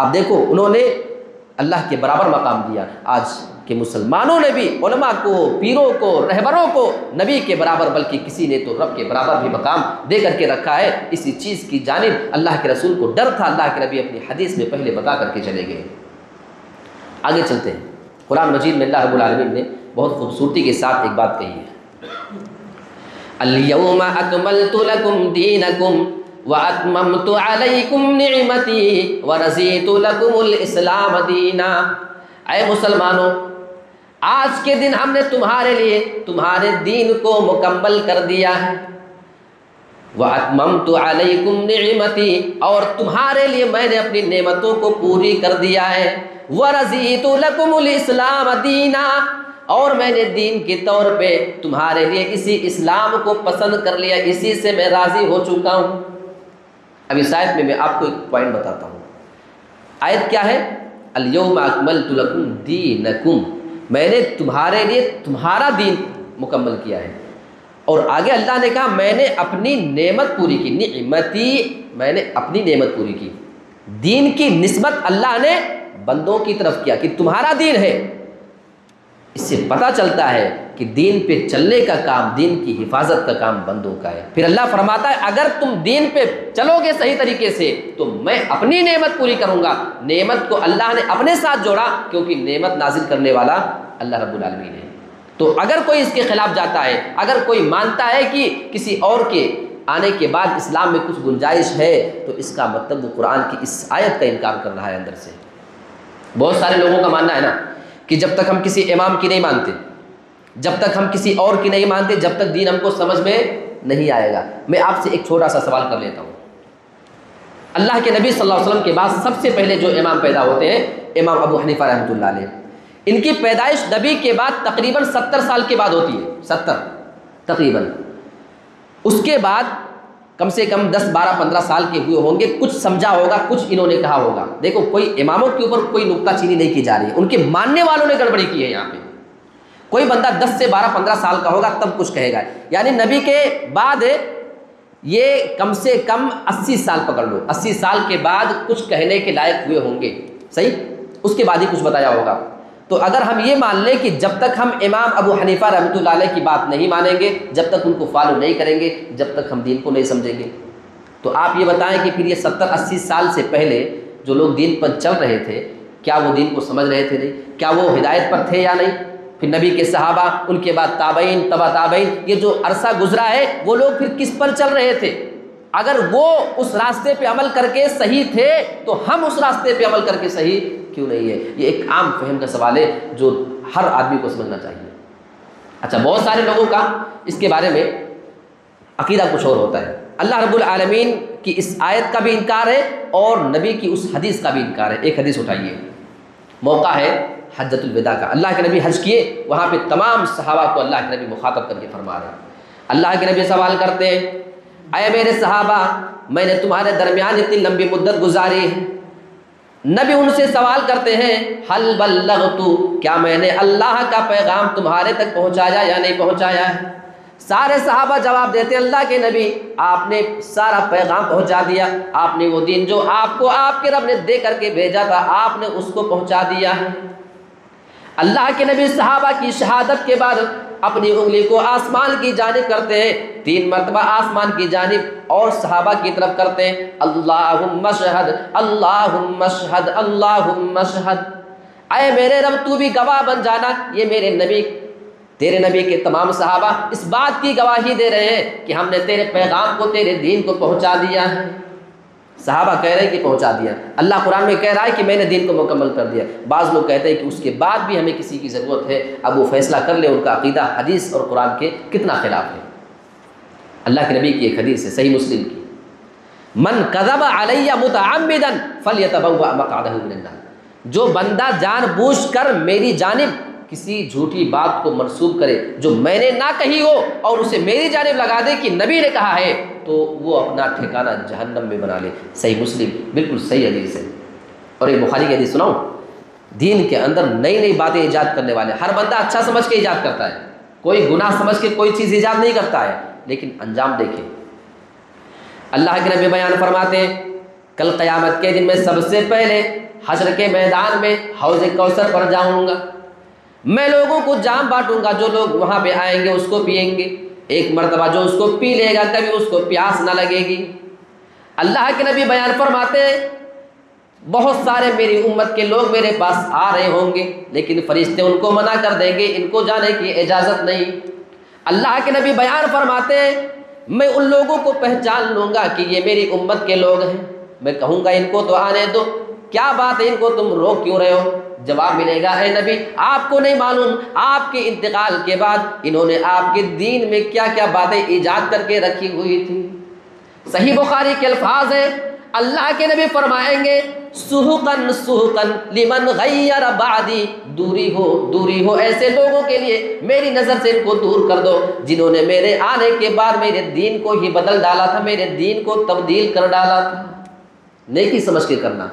آپ دیکھو انہوں نے اللہ کے برابر مقام دیا، آج کے مسلمانوں نے بھی علماء کو، پیروں کو، رہبروں کو نبی کے برابر، بلکہ کسی نے تو رب کے برابر بھی مقام دے کر کے رکھا ہے۔ اسی چیز کی جانب اللہ کے رسول کو ڈر تھا، اللہ کے نبی اپنی حدیث میں پہلے بتا کر کے چلے گئے۔ آگے چلتے ہیں، قرآن مجید میں اللہ رب العالمین نے بہت خوبصورتی کے ساتھ ایک بات کہی ہے، الیوم اکملت لکم دینکم وَأَتْمَمْتُ عَلَيْكُمْ نِعْمَتِي وَرَضِيتُ لَكُمُ الْإِسْلَامَ دِينًا، اے مسلمانوں آج کے دن ہم نے تمہارے لیے تمہارے دین کو مکمل کر دیا ہے، وَأَتْمَمْتُ عَلَيْكُمْ نِعْمَتِي، اور تمہارے لیے میں نے اپنی نعمتوں کو پوری کر دیا ہے، وَرَضِيتُ لَكُمُ الْإِسْلَامَ دِينًا، اور میں نے دین کے طور پہ تمہارے لیے اسی اسلام کو پسند کر لیا، اسی سے میں راضی ہو چکا ہوں۔ اب اس آیت میں آپ کو ایک پوائنٹ بتاتا ہوں، آیت کیا ہے؟ الیوم اکملت لکم دینکم، میں نے تمہارے لیے تمہارا دین مکمل کیا ہے، اور آگے اللہ نے کہا میں نے اپنی نعمت پوری کی، نعمتی، میں نے اپنی نعمت پوری کی۔ دین کی نسبت اللہ نے بندوں کی طرف کیا کہ تمہارا دین ہے، اس سے پتہ چلتا ہے کہ دین پہ چلنے کا کام، دین کی حفاظت کا کام بندوں کا ہے۔ پھر اللہ فرماتا ہے اگر تم دین پہ چلو گے صحیح طریقے سے تو میں اپنی نعمت پوری کروں گا۔ نعمت کو اللہ نے اپنے ساتھ جوڑا کیونکہ نعمت نازل کرنے والا اللہ رب العالمین ہے۔ تو اگر کوئی اس کے خلاف جاتا ہے، اگر کوئی مانتا ہے کہ کسی اور کے آنے کے بعد اسلام میں کچھ گنجائش ہے، تو اس کا مطلب وہ قرآن کی اس آیت کا انکار کر رہا ہے اندر سے۔ بہت سارے لوگوں کا ماننا ہے نا کہ جب تک ہم کسی امام کی نہیں مانتے، جب تک ہم کسی اور کی نہیں مانتے، جب تک دین ہم کو سمجھ میں نہیں آئے گا۔ میں آپ سے ایک چھوٹا سا سوال کر لیتا ہوں، اللہ کے نبی صلی اللہ علیہ وسلم کے بعد سب سے پہلے جو امام پیدا ہوتے ہیں امام ابو حنیفہ رحمۃ اللہ علیہ، ان کی پیدائش نبی کے بعد تقریباً 70 سال کے بعد ہوتی ہے، 70 تقریباً۔ اس کے بعد کم سے کم 10 12 15 سال کے ہوئے ہوں گے، کچھ سمجھا ہوگا، کچھ انہوں نے کہا ہوگا۔ دیکھو کوئی اماموں کے اوپر کوئی نکتہ چینی نہیں کی جا رہی ہے، ان کے ماننے والوں نے گڑبڑی کی ہے یہاں پہ۔ کوئی بندہ 10 سے 12 15 سال کا ہوگا تب کچھ کہے گا، یعنی نبی کے بعد یہ کم سے کم 80 سال پکڑ لو، 80 سال کے بعد کچھ کہنے کے لائق ہوئے ہوں گے، صحیح، اس کے بعد ہی کچھ بتایا ہوگا۔ تو اگر ہم یہ مان لیں کہ جب تک ہم امام ابو حنیفہ رحمۃ اللہ علیہ کی بات نہیں مانیں گے، جب تک ان کو فالو نہیں کریں گے، جب تک ہم دین کو نہیں سمجھیں گے، تو آپ یہ بتائیں کہ پھر یہ 70 80 سال سے پہلے جو لوگ دین پر چل رہے تھے، کیا وہ دین کو سمجھ رہے تھے نہیں؟ کیا وہ ہدایت پر تھے یا نہیں؟ پھر نبی کے صحابہ، ان کے بعد تابعین، تبع تابعین، یہ جو عرصہ گزرا ہے وہ لوگ پھر کس پر چل رہے تھے؟ اگر وہ اس راستے پہ عمل کر کے صحیح تھے تو ہم اس راستے پہ عمل کر کے صحیح کیوں نہیں ہے؟ یہ ایک عام فہم کا سوال ہے جو ہر آدمی کو سمجھنا چاہیے۔ اچھا، بہت سارے لوگوں کا اس کے بارے میں عقیدہ کچھ اور ہوتا ہے۔ اللہ رب العالمین کی اس آیت کا بھی انکار ہے اور نبی کی اس حدیث کا بھی انکار ہے۔ ایک حدیث اٹھائیے، موقع ہے حجۃ الوداع کا، اللہ کے نبی حج کیے، وہاں پہ تمام صحابہ کو اللہ کے نبی مخاطب کر کے فرما رہے ہیں۔ اللہ کے نبی سوال کرتے ہیں، اے میرے صحابہ، میں نے تمہارے درمیان اتنی لمبی مدت گزاری ہے۔ نبی ان سے سوال کرتے ہیں، حل بلغت، کیا میں نے اللہ کا پیغام تمہارے تک پہنچایا یا نہیں پہنچایا ہے؟ سارے صحابہ جواب دیتے ہیں، اللہ کے نبی آپ نے سارا پیغام پہنچا دیا، آپ نے وہ دین جو آپ کو آپ کے رب نے دے کر کے بھیجا تھا آپ نے اس کو پہنچا دیا ہے۔ اللہ کے نبی صحابہ کی شہادت کے بعد اپنی انگلی کو آسمان کی جانب کرتے ہیں، 3 مرتبہ آسمان کی جانب اور صحابہ کی طرف کرتے ہیں، اللہم اشہد اللہم اشہد اللہم اشہد، اے میرے رب تو بھی گواہ بن جانا۔ یہ میرے نبی، تیرے نبی کے تمام صحابہ اس بات کی گواہی دے رہے ہیں کہ ہم نے تیرے پیغام کو، تیرے دین کو پہنچا دیا ہے۔ صحابہ کہہ رہے ہیں کہ پہنچا دیا، اللہ قرآن میں کہہ رہا ہے کہ میں نے دین کو مکمل کر دیا۔ بعض لوگ کہتے ہیں کہ اس کے بعد بھی ہمیں کسی کی ضرورت ہے، اب وہ فیصلہ کر لے ان کا عقیدہ حدیث اور قرآن کے کتنا خلاف ہے۔ اللہ کے نبی کی ایک حدیث ہے صحیح مسلم کی، من کذب علی متعمدا فلیتبوأ مقعدہ من النار، جو بندہ جان بوجھ کر میری جانب کسی جھوٹی بات کو منسوب کرے جو میں نے نہ کہی ہو اور اسے میری جانب لگا دے کہ نبی نے کہا ہے، تو وہ اپنا ٹھکانہ جہنم میں بنا لے۔ صحیح مسلم، بالکل صحیح حدیث ہے۔ اور ایک بخاری کی حدیث سناؤں، دین کے اندر نئی نئی باتیں ایجاد کرنے والے، ہر بندہ اچھا سمجھ کے ایجاد کرتا ہے، کوئی گناہ سمجھ کے کوئی چیز ایجاد نہیں کرتا ہے، لیکن انجام دیکھیں۔ اللہ کے نبی بیان فرماتے ہیں، کل قیامت کے دن میں سب سے پہلے حشر کے میدان میں حوض کوثر پر جاؤں گا، میں لوگوں کو جام بانٹوں گا، جو لوگ وہاں پہ آئیں گے اس کو پئیں گے، ایک مرتبہ جو اس کو پی لے گا کبھی اس کو پیاس نہ لگے گی۔ اللہ کے نبی بیان فرماتے ہیں، بہت سارے میری امت کے لوگ میرے پاس آ رہے ہوں گے لیکن فرشتے ان کو منع کر دیں گے، ان کو جانے کی اجازت نہیں۔ اللہ کے نبی بیان فرماتے ہیں، میں ان لوگوں کو پہچان لوں گا کہ یہ میری امت کے لوگ ہیں، میں کہوں گا ان کو تو آنے دو، کیا بات ہے ان کو تم روک کیوں رہے ہو؟ جواب ملے گا، اے نبی آپ کو نہیں معلوم آپ کے انتقال کے بعد انہوں نے آپ کے دین میں کیا کیا باتیں ایجاد کر کے رکھی ہوئی تھی۔ صحیح بخاری کے الفاظ ہیں، اللہ کے نبی فرمائیں گے، سحقن سحقن لمن غیر بعدی، دوری ہو ایسے لوگوں کے لیے، میری نظر سے ان کو دور کر دو جنہوں نے میرے آنے کے بعد میرے دین کو ہی بدل ڈالا تھا، میرے دین کو تبدیل کر ڈالا تھا۔ نیکی سمجھ کے کرنا،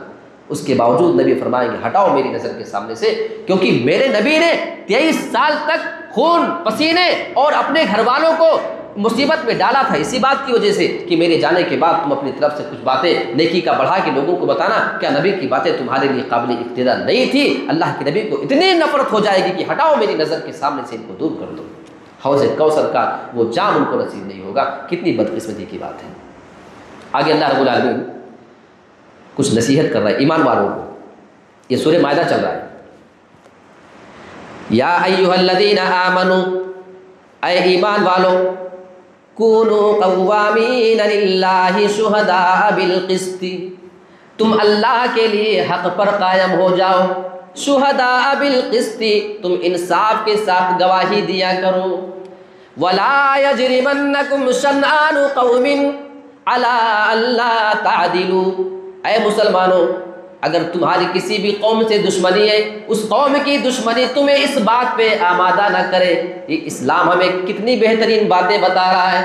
اس کے باوجود نبی فرمائیں گے ہٹاؤ میری نظر کے سامنے سے، کیونکہ میرے نبی نے 23 سال تک خون پسینے اور اپنے گھر والوں کو مصیبت میں ڈالا تھا اسی بات کی وجہ سے کہ میرے جانے کے بعد تم اپنی طرف سے کچھ باتیں نیکی کا بڑھا کے لوگوں کو بتانا، کیا نبی کی باتیں تمہارے لیے قابل اقتدار نہیں تھی؟ اللہ کے نبی کو اتنی نفرت ہو جائے گی کہ ہٹاؤ میری نظر کے سامنے سے، ان کو دور کر دو، حوض کوثر کا وہ جام ان کو نصیب نہیں ہوگا۔ کتنی بدقسمتی کی بات ہے۔ آگے اللہ رب العالمین کچھ نصیحت کر رہا ہے ایمان والوں کو، یہ سورہ مائدہ چل رہا ہے، یا ایھا الذین آمنوا، اے ایمان والو، کونوا قوامین للہ شہداء بالقسط، تم اللہ کے لیے حق پر قائم ہو جاؤ، شہداء بالقسط، تم انصاف کے ساتھ گواہی دیا کرو، ولا یجرمنکم شنآن قوم علی الا تعدلوا، اے مسلمانوں اگر تمہاری کسی بھی قوم سے دشمنی ہے، اس قوم کی دشمنی تمہیں اس بات پہ آمادہ نہ کرے۔ یہ اسلام ہمیں کتنی بہترین باتیں بتا رہا ہے،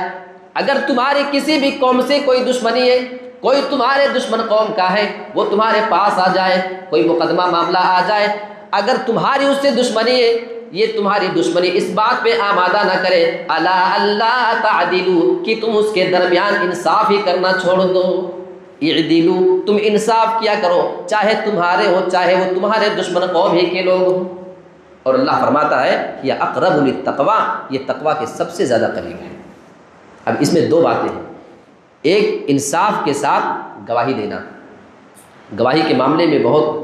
اگر تمہاری کسی بھی قوم سے کوئی دشمنی ہے، کوئی تمہارے دشمن قوم کا ہے، وہ تمہارے پاس آ جائے، کوئی مقدمہ معاملہ آ جائے، اگر تمہاری اس سے دشمنی ہے، یہ تمہاری دشمنی اس بات پہ آمادہ نہ کرے الا اللہ تعدلوا کہ تم اس کے درمیان انصاف ہی کرنا چھوڑ دو، اعدلوا تم انصاف کیا کرو، چاہے تمہارے ہو چاہے وہ تمہارے دشمن قوم ہی کے لوگ ہوں۔ اور اللہ فرماتا ہے کہ یہ اقرب للتقوی، یہ تقوی کے سب سے زیادہ قریب ہے۔ اب اس میں دو باتیں ہیں، ایک انصاف کے ساتھ گواہی دینا، گواہی کے معاملے میں بہت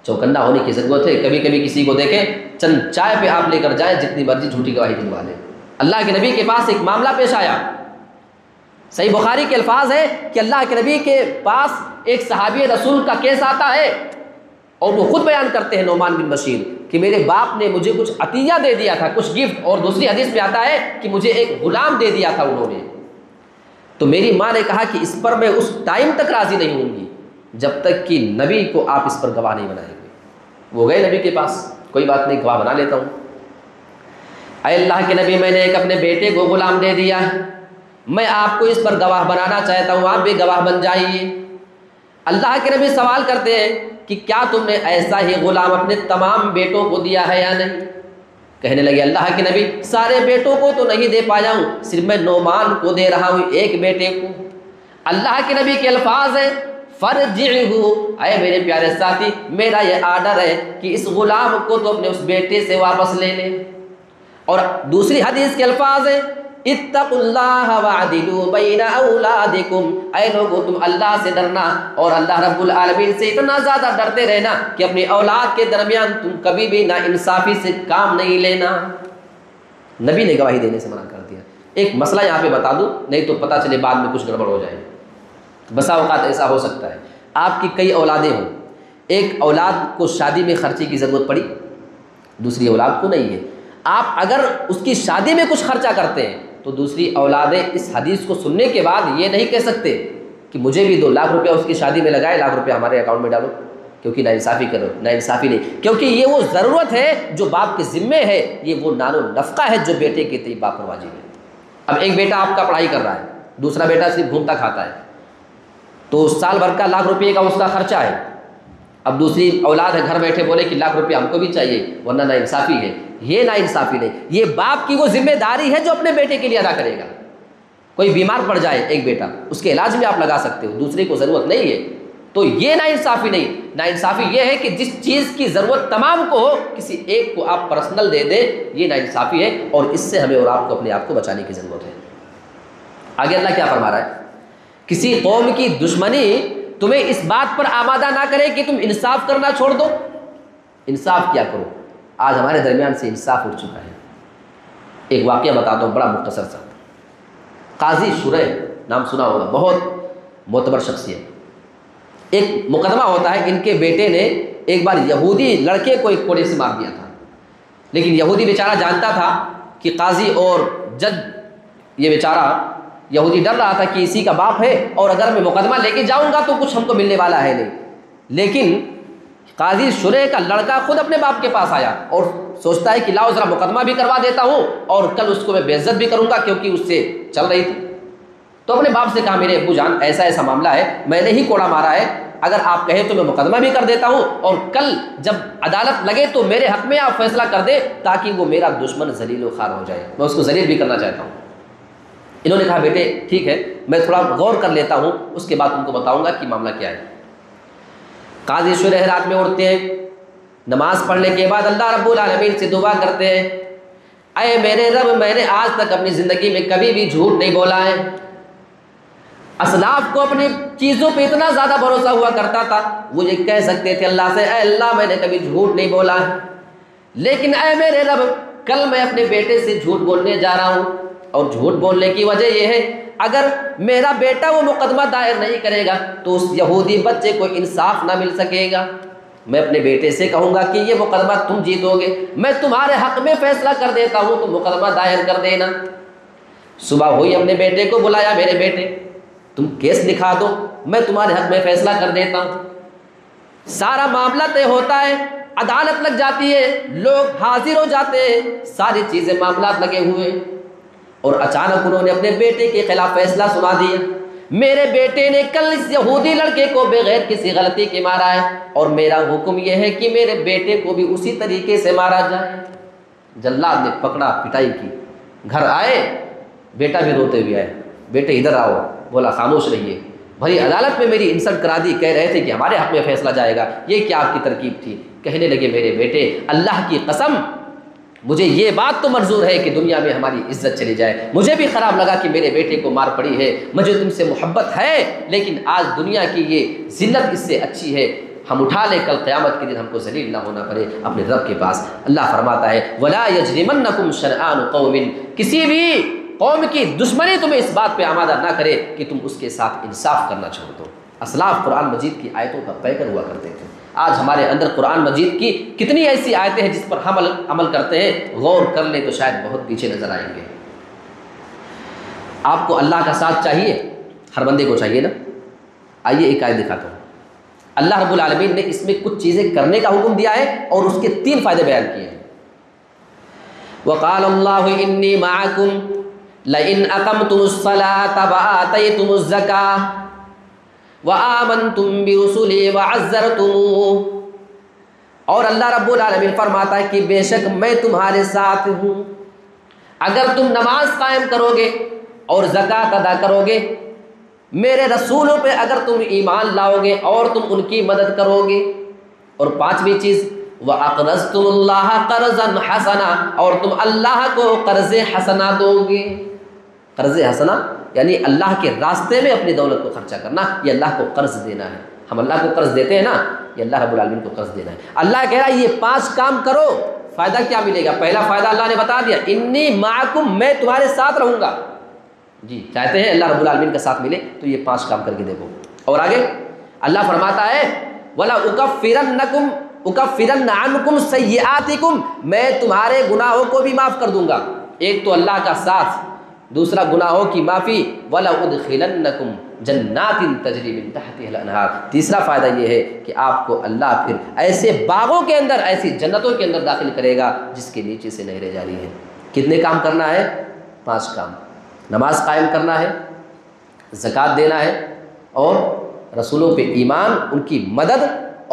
چوکنا ہونے کی ضرورت ہے۔ کبھی کبھی کسی کو دیکھیں چند چائے پہ آپ لے کر جائیں، جتنی مرضی جھوٹی گواہی دلوا لیں۔ اللہ کے نبی کے پاس ایک معاملہ پیش آیا، صحیح بخاری کے الفاظ ہے کہ اللہ کے نبی کے پاس ایک صحابی رسول کا کیس آتا ہے، اور وہ خود بیان کرتے ہیں نعمان بن بشیر کہ میرے باپ نے مجھے کچھ عطیہ دے دیا تھا، کچھ گفٹ، اور دوسری حدیث میں آتا ہے کہ مجھے ایک غلام دے دیا تھا انہوں نے، تو میری ماں نے کہا کہ اس پر میں اس ٹائم تک راضی نہیں ہوں گی جب تک کہ نبی کو آپ اس پر گواہ نہیں بنائیں گے۔ وہ گئے نبی کے پاس، کوئی بات نہیں گواہ بنا لیتا ہوں۔ اے اللہ کے نبی، میں نے ایک اپنے بیٹے کو غلام دے دیا، میں آپ کو اس پر گواہ بنانا چاہتا ہوں، آپ بھی گواہ بن جائیے۔ اللہ کے نبی سوال کرتے ہیں کہ کیا تم نے ایسا ہی غلام اپنے تمام بیٹوں کو دیا ہے یا نہیں؟ کہنے لگے اللہ کے نبی سارے بیٹوں کو تو نہیں دے پایا ہوں، صرف میں نعمان کو دے رہا ہوں، ایک بیٹے کو۔ اللہ کے نبی کے الفاظ ہیں فرجعہ، اے میرے پیارے ساتھی میرا یہ آرڈر ہے کہ اس غلام کو تو اپنے اس بیٹے سے واپس لے لیں۔ اور دوسری حدیث کے الفاظ ہیں اتقوا اللہ وعدلوا بین اولادکم، اے لوگو تم اللہ سے ڈرنا اور اللہ رب العالمین سے اتنا زیادہ ڈرتے رہنا کہ اپنی اولاد کے درمیان تم کبھی بھی نا انصافی سے کام نہیں لینا۔ نبی نے گواہی دینے سے منع کر دیا۔ ایک مسئلہ یہاں پہ بتا دوں، نہیں تو پتہ چلے بعد میں کچھ گڑبڑ ہو جائے۔ بسا اوقات ایسا ہو سکتا ہے آپ کی کئی اولادیں ہوں، ایک اولاد کو شادی میں خرچے کی ضرورت پڑی، دوسری اولاد کو نہیں ہے، آپ اگر اس کی شادی میں کچھ خرچہ کرتے ہیں تو دوسری اولادیں اس حدیث کو سننے کے بعد یہ نہیں کہہ سکتے کہ مجھے بھی 2 لاکھ روپیہ اس کی شادی میں لگائے، لاکھ روپیہ ہمارے اکاؤنٹ میں ڈالو، کیونکہ ناانصافی کرو۔ ناانصافی نہیں، کیونکہ یہ وہ ضرورت ہے جو باپ کے ذمے ہے، یہ وہ نان و نفقہ ہے جو بیٹے کے تئیں باپ پر واجب ہے۔ اب ایک بیٹا آپ کا پڑھائی کر رہا ہے، دوسرا بیٹا صرف گھومتا کھاتا ہے، تو سال بھر کا 1 لاکھ روپئے کا اس کا خرچہ ہے۔ اب دوسری اولاد ہے گھر بیٹھے بولے کہ 1 لاکھ روپیہ ہم کو بھی چاہیے، ورنہ ناانصافی ہے۔ یہ ناانصافی نہیں، یہ باپ کی وہ ذمہ داری ہے جو اپنے بیٹے کے لیے ادا کرے گا۔ کوئی بیمار پڑ جائے ایک بیٹا، اس کے علاج میں آپ لگا سکتے ہو، دوسرے کو ضرورت نہیں ہے، تو یہ ناانصافی نہیں۔ ناانصافی یہ ہے کہ جس چیز کی ضرورت تمام کو ہو کسی ایک کو آپ پرسنل دے دیں، یہ ناانصافی ہے، اور اس سے ہمیں اور آپ کو اپنے آپ کو بچانے کی ضرورت ہے۔ آگے اللہ کیا فرما رہا ہے؟ کسی قوم کی دشمنی تمہیں اس بات پر آمادہ نہ کرے کہ تم انصاف کرنا چھوڑ دو، انصاف کیا کرو۔ آج ہمارے درمیان سے انصاف اٹھ چکا ہے۔ ایک واقعہ بتاتا ہوں بڑا مختصر سا۔ قاضی شریح نام سنا ہوگا، بہت معتبر شخصیت۔ ایک مقدمہ ہوتا ہے، ان کے بیٹے نے ایک بار یہودی لڑکے کو ایک کوڑے سے مار دیا تھا، لیکن یہودی بیچارہ جانتا تھا کہ قاضی اور جج، یہ بیچارہ یہودی ڈر رہا تھا کہ اسی کا باپ ہے اور اگر میں مقدمہ لے کے جاؤں گا تو کچھ ہم کو ملنے والا ہے نہیں۔ لیکن قاضی شریح کا لڑکا خود اپنے باپ کے پاس آیا اور سوچتا ہے کہ لاؤ ذرا مقدمہ بھی کروا دیتا ہوں اور کل اس کو میں بے عزت بھی کروں گا کیونکہ اس سے چل رہی تھی۔ تو اپنے باپ سے کہا میرے ابو جان ایسا ایسا معاملہ ہے، میں نے ہی کوڑا مارا ہے، اگر آپ کہیں تو میں مقدمہ بھی کر دیتا ہوں اور کل جب عدالت لگے تو میرے حق میں آپ فیصلہ کر دیں تاکہ وہ میرا دشمن ذلیل و خوار ہو جائے، میں اس کو ذلیل بھی کرنا چاہتا ہوں۔ انہوں نے کہا بیٹے ٹھیک ہے، میں تھوڑا غور کر لیتا ہوں، اس کے بعد تم کو بتاؤں گا کہ معاملہ کیا ہے۔ قاضی شریح رات میں اٹھتے ہیں، نماز پڑھنے کے بعد اللہ رب العالمین سے دعا کرتے ہیں، اے میرے رب میں نے آج تک اپنی زندگی میں کبھی بھی جھوٹ نہیں بولا ہے۔ اسلاف کو اپنی چیزوں پہ اتنا زیادہ بھروسہ ہوا کرتا تھا، وہ یہ کہہ سکتے تھے اللہ سے اے اللہ میں نے کبھی جھوٹ نہیں بولا ہے، لیکن اے میرے رب کل میں اپنے بیٹے سے جھوٹ بولنے جا رہا ہوں، اور جھوٹ بولنے کی وجہ یہ ہے اگر میرا بیٹا وہ مقدمہ دائر نہیں کرے گا تو اس یہودی بچے کو انصاف نہ مل سکے گا، میں اپنے بیٹے سے کہوں گا کہ یہ مقدمہ تم جیتو گے، میں تمہارے حق میں فیصلہ کر دیتا ہوں، تم مقدمہ دائر کر دینا۔ صبح ہوئی، اپنے بیٹے کو بلایا، میرے بیٹے تم کیس لکھا دو، میں تمہارے حق میں فیصلہ کر دیتا ہوں۔ سارا معاملہ طے ہوتا ہے، عدالت لگ جاتی ہے، لوگ حاضر ہو جاتے ہیں، ساری چیزیں معاملات لگے ہوئے۔ اور اچانک انہوں نے اپنے بیٹے کے خلاف فیصلہ سنا دیا، میرے بیٹے نے کل اس یہودی لڑکے کو بغیر کسی غلطی کے مارا ہے، اور میرا حکم یہ ہے کہ میرے بیٹے کو بھی اسی طریقے سے مارا جائے۔ جلاد نے پکڑا، پٹائی کی، گھر آئے، بیٹا بھی روتے ہوئے آئے، بیٹے ادھر آؤ، بولا خاموش رہیے، بھائی عدالت میں میری انسلٹ کرا دی، کہہ رہے تھے کہ ہمارے حق میں فیصلہ جائے گا، یہ کیا آپ کی ترکیب تھی؟ کہنے لگے میرے بیٹے اللہ کی قسم مجھے یہ بات تو منظور ہے کہ دنیا میں ہماری عزت چلی جائے، مجھے بھی خراب لگا کہ میرے بیٹے کو مار پڑی ہے، مجھے تم سے محبت ہے، لیکن آج دنیا کی یہ ذلت اس سے اچھی ہے ہم اٹھا لیں، کل قیامت کے دن ہم کو ذلیل نہ ہونا پڑے اپنے رب کے پاس۔ اللہ فرماتا ہے وَلَا يَجْرِمَنَّكُمْ شَنْآنُ قَوْمٍ، کسی بھی قوم کی دشمنی تمہیں اس بات پہ آمادہ نہ کرے کہ تم اس کے ساتھ انصاف کرنا چھوڑ دو۔ اسلاف قرآن مجید کی آیتوں کا پیکر ہوا کرتے تھے۔ آج ہمارے اندر قرآن مجید کی کتنی ایسی آیتیں ہیں جس پر ہم عمل کرتے ہیں، غور کر لیں تو شاید بہت پیچھے نظر آئیں گے۔ آپ کو اللہ کا ساتھ چاہیے، ہر بندے کو چاہیے نا۔ آئیے ایک آیت دکھاتا ہوں۔ اللہ رب العالمین نے اس میں کچھ چیزیں کرنے کا حکم دیا ہے اور اس کے 3 فائدے بیان کیے ہیں۔ وَقَالَ اللَّهُ إِنِّي مَعَكُمْ لَئِنْ أَقَمْتُمُ الصَّلَاةَ وَآتَيْتُمُ الزَّكَاةَ وَآمَنْتُمْ بِرُسُلِي وَعَزَّرْتُمُوهُ، اور اللہ رب العالمین فرماتا ہے کہ بے شک میں تمہارے ساتھ ہوں، اگر تم نماز قائم کرو گے اور زکوٰۃ ادا کرو گے، میرے رسولوں پہ اگر تم ایمان لاؤ گے اور تم ان کی مدد کرو گے، اور 5ویں چیز وَأَقْرَضْتُمُ اللَّهَ قَرْضًا حَسَنًا، اور تم اللہ کو قرض حسنہ دو گے۔ قرض حسنہ یعنی اللہ کے راستے میں اپنی دولت کو خرچہ کرنا، یہ اللہ کو قرض دینا ہے۔ ہم اللہ کو قرض دیتے ہیں نا، یہ اللہ رب العالمین کو قرض دینا ہے۔ اللہ کہہ رہا ہے یہ 5 کام کرو، فائدہ کیا ملے گا؟ پہلا فائدہ اللہ نے بتا دیا، انی معکم، میں تمہارے ساتھ رہوں گا۔ جی چاہتے ہیں اللہ رب العالمین کا ساتھ ملے تو یہ 5 کام کر کے دیکھو۔ اور آگے اللہ فرماتا ہے وَلَا أُكَفِّرَنَّ عَنْكُمْ سَيِّئَاتِكُمْ، میں تمہارے گناہوں کو بھی معاف کر دوں گا۔ ایک تو اللہ کا ساتھ، دوسرا گناہوں کی معافی، وَلَا أُدْخِلَنَّكُمْ جَنَّاتٍ تَجْرِي مِن تَحْتِهَا الْأَنْهَارُ، تیسرا فائدہ یہ ہے کہ آپ کو اللہ پھر ایسے باغوں کے اندر، ایسی جنتوں کے اندر داخل کرے گا جس کے نیچے سے نہریں جاری ہیں۔ کتنے کام کرنا ہے؟ 5 کام۔ نماز قائم کرنا ہے، زکوٰۃ دینا ہے، اور رسولوں پہ ایمان، ان کی مدد،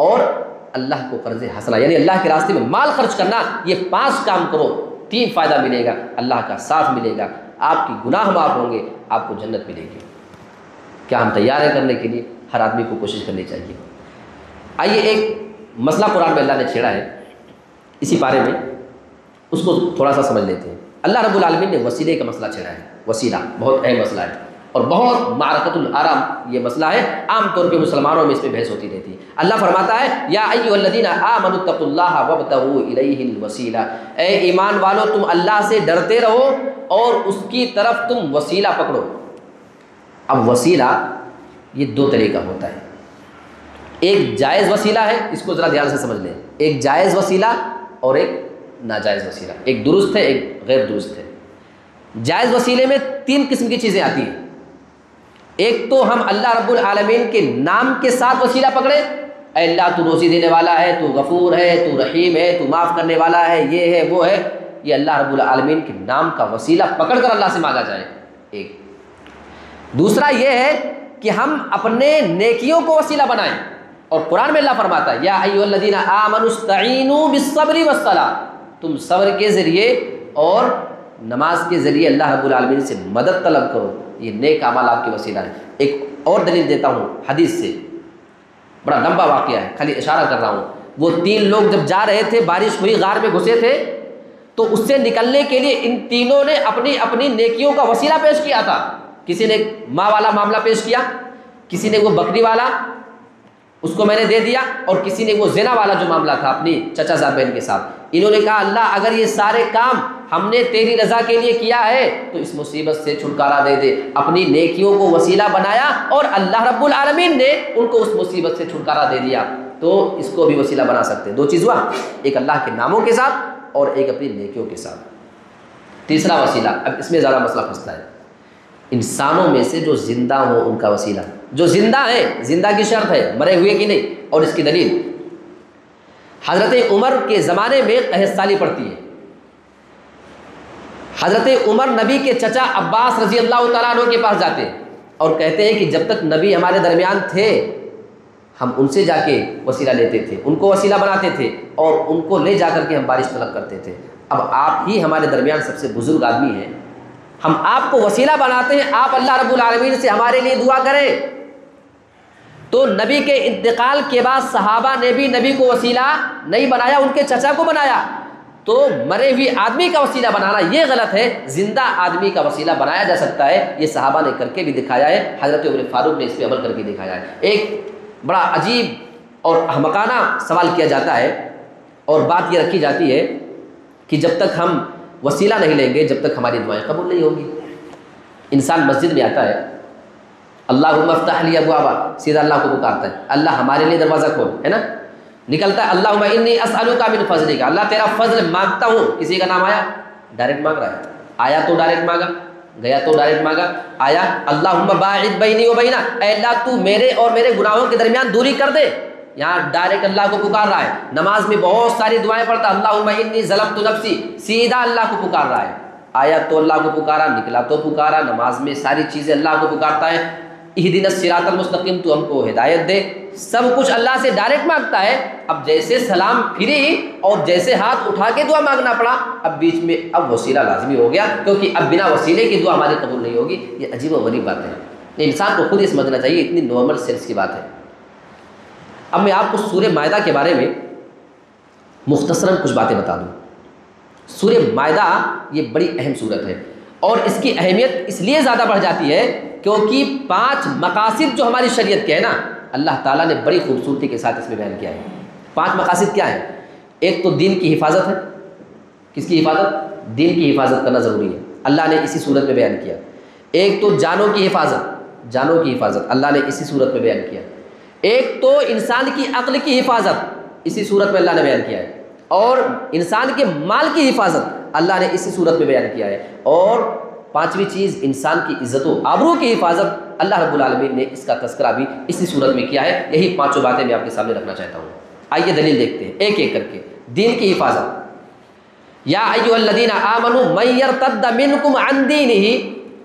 اور اللہ کو قرض حسنہ یعنی اللہ کے راستے میں مال خرچ کرنا۔ یہ 5 کام کرو، 3 فائدہ ملے گا، اللہ کا ساتھ ملے گا، آپ کی گناہ معاف ہوں گے، آپ کو جنت ملے گی۔ کیا ہم تیار ہیں کرنے کے لیے؟ ہر آدمی کو کوشش کرنی چاہیے۔ آئیے ایک مسئلہ قرآن میں اللہ نے چھیڑا ہے اسی پارے میں، اس کو تھوڑا سا سمجھ لیتے ہیں۔ اللہ رب العالمین نے وسیلے کا مسئلہ چھیڑا ہے۔ وسیلہ بہت اہم مسئلہ ہے اور بہت معرکۃ الارام یہ مسئلہ ہے، عام طور پہ مسلمانوں میں اس پہ بحث ہوتی رہتی ہے۔ اللہ فرماتا ہے یا ایھا الذین آمنوا اتقوا اللہ وابتغوا الیہ الوسیلہ، اے ایمان والو تم اللہ سے ڈرتے رہو اور اس کی طرف تم وسیلہ پکڑو۔ اب وسیلہ یہ 2 طرح کا ہوتا ہے، ایک جائز وسیلہ ہے، اس کو ذرا دھیان سے سمجھ لیں، ایک جائز وسیلہ اور ایک ناجائز وسیلہ، ایک درست ہے ایک غیر درست ہے۔ جائز وسیلے میں 3 قسم کی چیزیں آتی ہیں۔ ایک تو ہم اللہ رب العالمین کے نام کے ساتھ وسیلہ پکڑے، اے اللہ تو روزی دینے والا ہے، تو غفور ہے، تو رحیم ہے، تو معاف کرنے والا ہے، یہ ہے وہ ہے، یہ اللہ رب العالمین کے نام کا وسیلہ پکڑ کر اللہ سے مانگا جائے۔ ایک دوسرا یہ ہے کہ ہم اپنے نیکیوں کو وسیلہ بنائیں، اور قرآن میں اللہ فرماتا ہے یا ایھا الذین آمنوا استعینوا بالصبر والصلاۃ، تم صبر کے ذریعے اور نماز کے ذریعے اللہ رب العالمین سے مدد طلب کرو، یہ نیک اعمال آپ کے وسیلہ ہے۔ ایک اور دلیل دیتا ہوں حدیث سے، بڑا لمبا واقعہ ہے، خالی اشارہ کر رہا ہوں۔ وہ 3 لوگ جب جا رہے تھے، بارش ہوئی، غار میں گھسے تھے، تو اس سے نکلنے کے لیے ان تینوں نے اپنی اپنی نیکیوں کا وسیلہ پیش کیا تھا۔ کسی نے ماں والا معاملہ پیش کیا، کسی نے وہ بکری والا، اس کو میں نے دے دیا، اور کسی نے وہ زنا والا جو معاملہ تھا اپنی چچا زاد بہن کے ساتھ۔ انہوں نے کہا اللہ اگر یہ سارے کام ہم نے تیری رضا کے لیے کیا ہے تو اس مصیبت سے چھٹکارا دے دے۔ اپنی نیکیوں کو وسیلہ بنایا اور اللہ رب العالمین نے ان کو اس مصیبت سے چھٹکارا دے دیا، تو اس کو بھی وسیلہ بنا سکتے ہیں۔ 2 چیز ہوا، ایک اللہ کے ناموں کے ساتھ اور ایک اپنی نیکیوں کے ساتھ۔ تیسرا وسیلہ، اب اس میں زیادہ مسئلہ پھنستا ہے، انسانوں میں سے جو زندہ ہوں ان کا وسیلہ، جو زندہ ہیں، زندہ کی شرط ہے، مرے ہوئے کی نہیں۔ اور اس کی دلیل حضرت عمر کے زمانے میں قحط سالی پڑتی ہے۔ حضرت عمر نبی کے چچا عباس رضی اللہ تعالیٰ عنہ کے پاس جاتے ہیں اور کہتے ہیں کہ جب تک نبی ہمارے درمیان تھے ہم ان سے جا کے وسیلہ لیتے تھے، ان کو وسیلہ بناتے تھے اور ان کو لے جا کر کے ہم بارش طلب کرتے تھے۔ اب آپ ہی ہمارے درمیان سب سے بزرگ آدمی ہیں، ہم آپ کو وسیلہ بناتے ہیں، آپ اللہ رب العالمین سے ہمارے لیے دعا کریں۔ تو نبی کے انتقال کے بعد صحابہ نے بھی نبی کو وسیلہ نہیں بنایا، ان کے چچا کو بنایا۔ تو مرے ہوئے آدمی کا وسیلہ بنانا یہ غلط ہے، زندہ آدمی کا وسیلہ بنایا جا سکتا ہے، یہ صحابہ نے کر کے بھی دکھایا ہے، حضرت عمر فاروق نے اس پہ عمل کر کے دکھایا ہے۔ ایک بڑا عجیب اور احمقانہ سوال کیا جاتا ہے اور بات یہ رکھی جاتی ہے کہ جب تک ہم وسیلہ نہیں لیں گے جب تک ہماری دعائیں قبول نہیں ہوگی۔ انسان مسجد میں آتا ہے، اللہم افتح لی ابوابا، سیدھا اللہ کو پکارتا ہے، اللہ ہمارے لیے دروازہ کھول، ہے نا؟ نکلتا ہے اللہم انی اسألک من فضلک، اللہ تیرا فضل مانگتا ہوں۔ کسی کا نام آیا، ڈائریکٹ مانگ رہا ہے، آیا تو ڈائریکٹ مانگا، گیا تو ڈائریکٹ مانگا، آیا اللہم باعد بینی و بینا، اے اللہ تو میرے اور میرے گناہوں کے درمیان دوری کر دے، یہاں ڈائریکٹ اللہ کو پکار رہا ہے۔ نماز میں بہت ساری دعائیں پڑھتا، اللہم انی ظلمت نفسی، سیدھا اللہ کو پکار رہا ہے، آیا تو اللہ کو پکارا، نکلا تو پکارا، نماز میں ساری چیزیں اللہ کو پکارتا ہے۔ اہدنا الصراط المستقیم، تو ہم کو ہدایت دے، سب کچھ اللہ سے ڈائریکٹ مانگتا ہے۔ اب جیسے سلام پھری اور جیسے ہاتھ اٹھا کے دعا مانگنا پڑا، اب بیچ میں اب وسیلہ لازمی ہو گیا، کیونکہ اب بنا وسیلے کی دعا ہماری قبول نہیں ہوگی۔ یہ عجیب و غریب بات ہے، یہ انسان کو خود ہی سمجھنا چاہیے، اتنی نارمل سینس کی بات ہے۔ اب میں آپ کو سورہ مائدہ کے بارے میں مختصراً کچھ باتیں بتا دوں۔ سورہ مائدہ یہ بڑی اہم سورت ہے اور اس کی اہمیت اس لیے زیادہ بڑھ جاتی ہے کیونکہ 5 مقاصد جو ہماری شریعت کے ہیں نا، اللہ تعالیٰ نے بڑی خوبصورتی کے ساتھ اس میں بیان کیا ہے۔ 5 مقاصد کیا ہیں؟ ایک تو دین کی حفاظت ہے۔ کس کی حفاظت؟ دین کی حفاظت کرنا ضروری ہے، اللہ نے اسی صورت میں بیان کیا۔ ایک تو جانوں کی حفاظت، جانوں کی حفاظت اللہ نے اسی صورت میں بیان کیا۔ ایک تو انسان کی عقل کی حفاظت اسی صورت میں اللہ نے بیان کیا ہے، اور انسان کے مال کی حفاظت اللہ نے اسی صورت میں بیان کیا ہے، اور 5ویں چیز انسان کی عزت و آبرو کی حفاظت اللہ رب العالمین نے اس کا تذکرہ بھی اسی صورت میں کیا ہے۔ یہی 5 باتیں میں آپ کے سامنے رکھنا چاہتا ہوں۔ آئیے دلیل دیکھتے ہیں ایک ایک کر کے۔ دین کی حفاظت، یا ایھا الذین آمنوا من یرتد منکم عن دینہ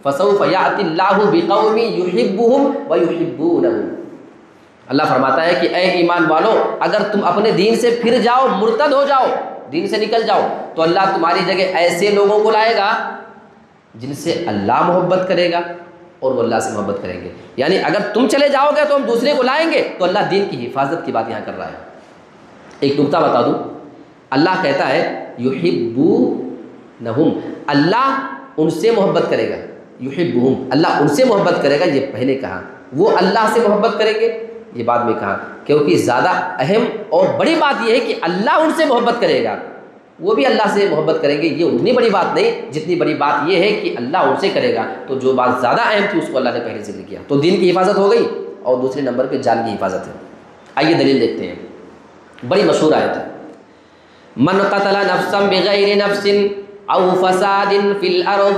فسوف یأتی اللہ بقوم یحبهم ویحبونہ۔ اللہ فرماتا ہے کہ اے ایمان والو، اگر تم اپنے دین سے پھر جاؤ، مرتد ہو جاؤ، دین سے نکل جاؤ، تو اللہ تمہاری جگہ ایسے لوگوں کو لائے گا جن سے اللہ محبت کرے گا اور وہ اللہ سے محبت کریں گے۔ یعنی اگر تم چلے جاؤ گے تو ہم دوسرے کو لائیں گے، تو اللہ دین کی حفاظت کی بات یہاں کر رہا ہے۔ ایک نکتہ بتا دوں، اللہ کہتا ہے یحبونہم، اللہ ان سے محبت کرے گا، یحبہم، اللہ ان سے محبت کرے گا، یہ پہلے کہا۔ وہ اللہ سے محبت کریں گے، یہ بعد میں کہا، کیونکہ زیادہ اہم اور بڑی بات یہ ہے کہ اللہ ان سے محبت کرے گا، وہ بھی اللہ سے محبت کریں گے۔ یہ اتنی بڑی بات نہیں جتنی بڑی بات یہ ہے کہ اللہ ان سے کرے گا، تو جو بات زیادہ اہم تھی اس کو اللہ نے پہلے ذکر کیا۔ تو دین کی حفاظت ہو گئی، اور دوسرے نمبر پہ جان کی حفاظت ہے۔ آئیے دلیل دیکھتے ہیں، بڑی مشہور آیت ہے، من قتل نفسا بغیر نفس او فساد فی الارض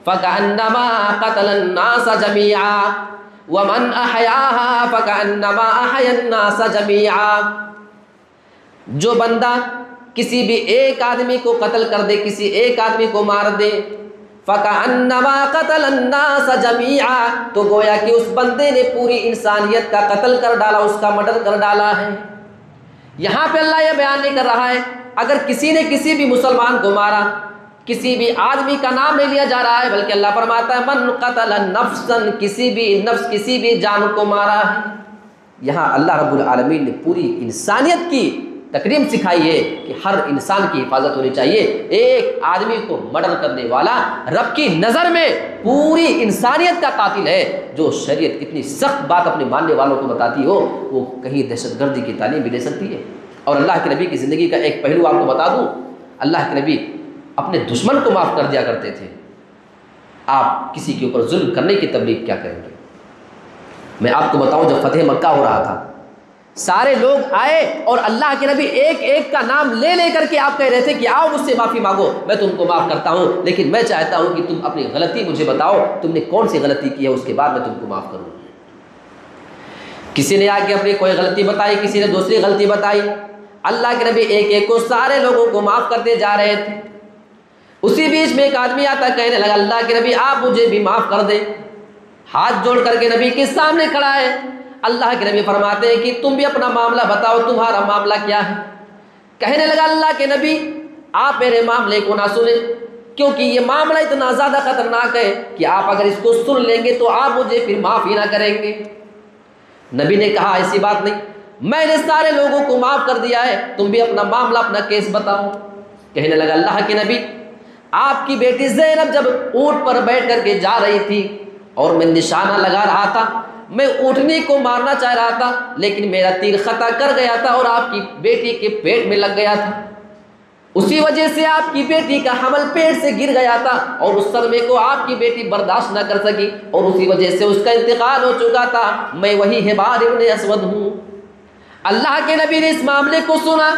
فکأنما قتل الناس جميعا ومن احیاها فکأنما احیا الناس جميعا۔ جو بندہ کسی بھی ایک آدمی کو قتل کر دے، کسی ایک آدمی کو مار دے، فَكَأَنَّمَا قَتَلَ النَّاسَ جَمِيعًا، تو گویا کہ اس بندے نے پوری انسانیت کا قتل کر ڈالا، اس کا مرڈر کر ڈالا ہے۔ یہاں پہ اللہ یہ بیان نہیں کر رہا ہے اگر کسی نے کسی بھی مسلمان کو مارا، کسی بھی آدمی کا نام نہیں لیا جا رہا ہے، بلکہ اللہ فرماتا ہے من قتل نفسا، کسی بھی نفس، کسی بھی جان کو مارا ہے۔ یہاں اللہ رب العالمین نے پوری انسانیت کی تکریم سکھائی ہے کہ ہر انسان کی حفاظت ہونی چاہیے۔ ایک آدمی کو مرڈر کرنے والا رب کی نظر میں پوری انسانیت کا قاتل ہے۔ جو شریعت اتنی سخت بات اپنے ماننے والوں کو بتاتی ہو، وہ کہیں دہشت گردی کی تعلیم بھی دے سکتی ہے۔ اور اللہ کے نبی کی زندگی کا ایک پہلو آپ کو بتا دوں، اللہ کے نبی اپنے دشمن کو معاف کر دیا کرتے تھے۔ آپ کسی کے اوپر ظلم کرنے کی تبلیغ کیا کریں گے؟ میں آپ کو بتاؤں، جب فتح مکہ ہو رہا تھا، سارے لوگ آئے اور اللہ کے نبی ایک ایک کا نام لے لے کر کے آپ کہہ رہے تھے کہ آؤ مجھ سے معافی مانگو، میں تم کو معاف کرتا ہوں، لیکن میں چاہتا ہوں کہ تم اپنی غلطی مجھے بتاؤ، تم نے کون سی غلطی کی ہے، اس کے بعد میں تم کو معاف کروں۔ کسی نے آ کے اپنی کوئی غلطی بتائی، کسی نے دوسری غلطی بتائی، اللہ کے نبی ایک ایک کو سارے لوگوں کو معاف کرتے جا رہے تھے۔ اسی بیچ میں ایک آدمی آتا کہنے لگا اللہ کے نبی آپ مجھے بھی معاف کر دیں، ہاتھ جوڑ کر کے نبی کے سامنے کھڑا ہے۔ اللہ کے نبی فرماتے ہیں کہ تم بھی اپنا معاملہ بتاؤ، تمہارا معاملہ کیا ہے؟ کہنے لگا اللہ کے نبی آپ میرے معاملے کو نہ سنیں، کیونکہ یہ معاملہ اتنا زیادہ خطرناک ہے کہ آپ اگر اس کو سن لیں گے تو آپ مجھے پھر معاف ہی نہ کریں گے۔ نبی نے کہا ایسی بات نہیں، میں نے سارے لوگوں کو معاف کر دیا ہے، تم بھی اپنا معاملہ اپنا کیس بتاؤ۔ کہنے لگا اللہ کے نبی آپ کی بیٹی زینب جب اونٹ پر بیٹھ کر کے جا رہی تھی اور میں نشانہ لگا رہا تھا، میں اونٹنی کو مارنا چاہ رہا تھا لیکن میرا تیر خطا کر گیا تھا اور آپ کی بیٹی کے پیٹ میں لگ گیا تھا، اسی وجہ سے آپ کی بیٹی کا حمل پیٹ سے گر گیا تھا اور اس صدمے کو آپ کی بیٹی برداشت نہ کر سکی اور اسی وجہ سے اس کا انتقال ہو چکا تھا۔ میں وہی حبار ابن اسود ہوں۔ اللہ کے نبی نے اس معاملے کو سنا،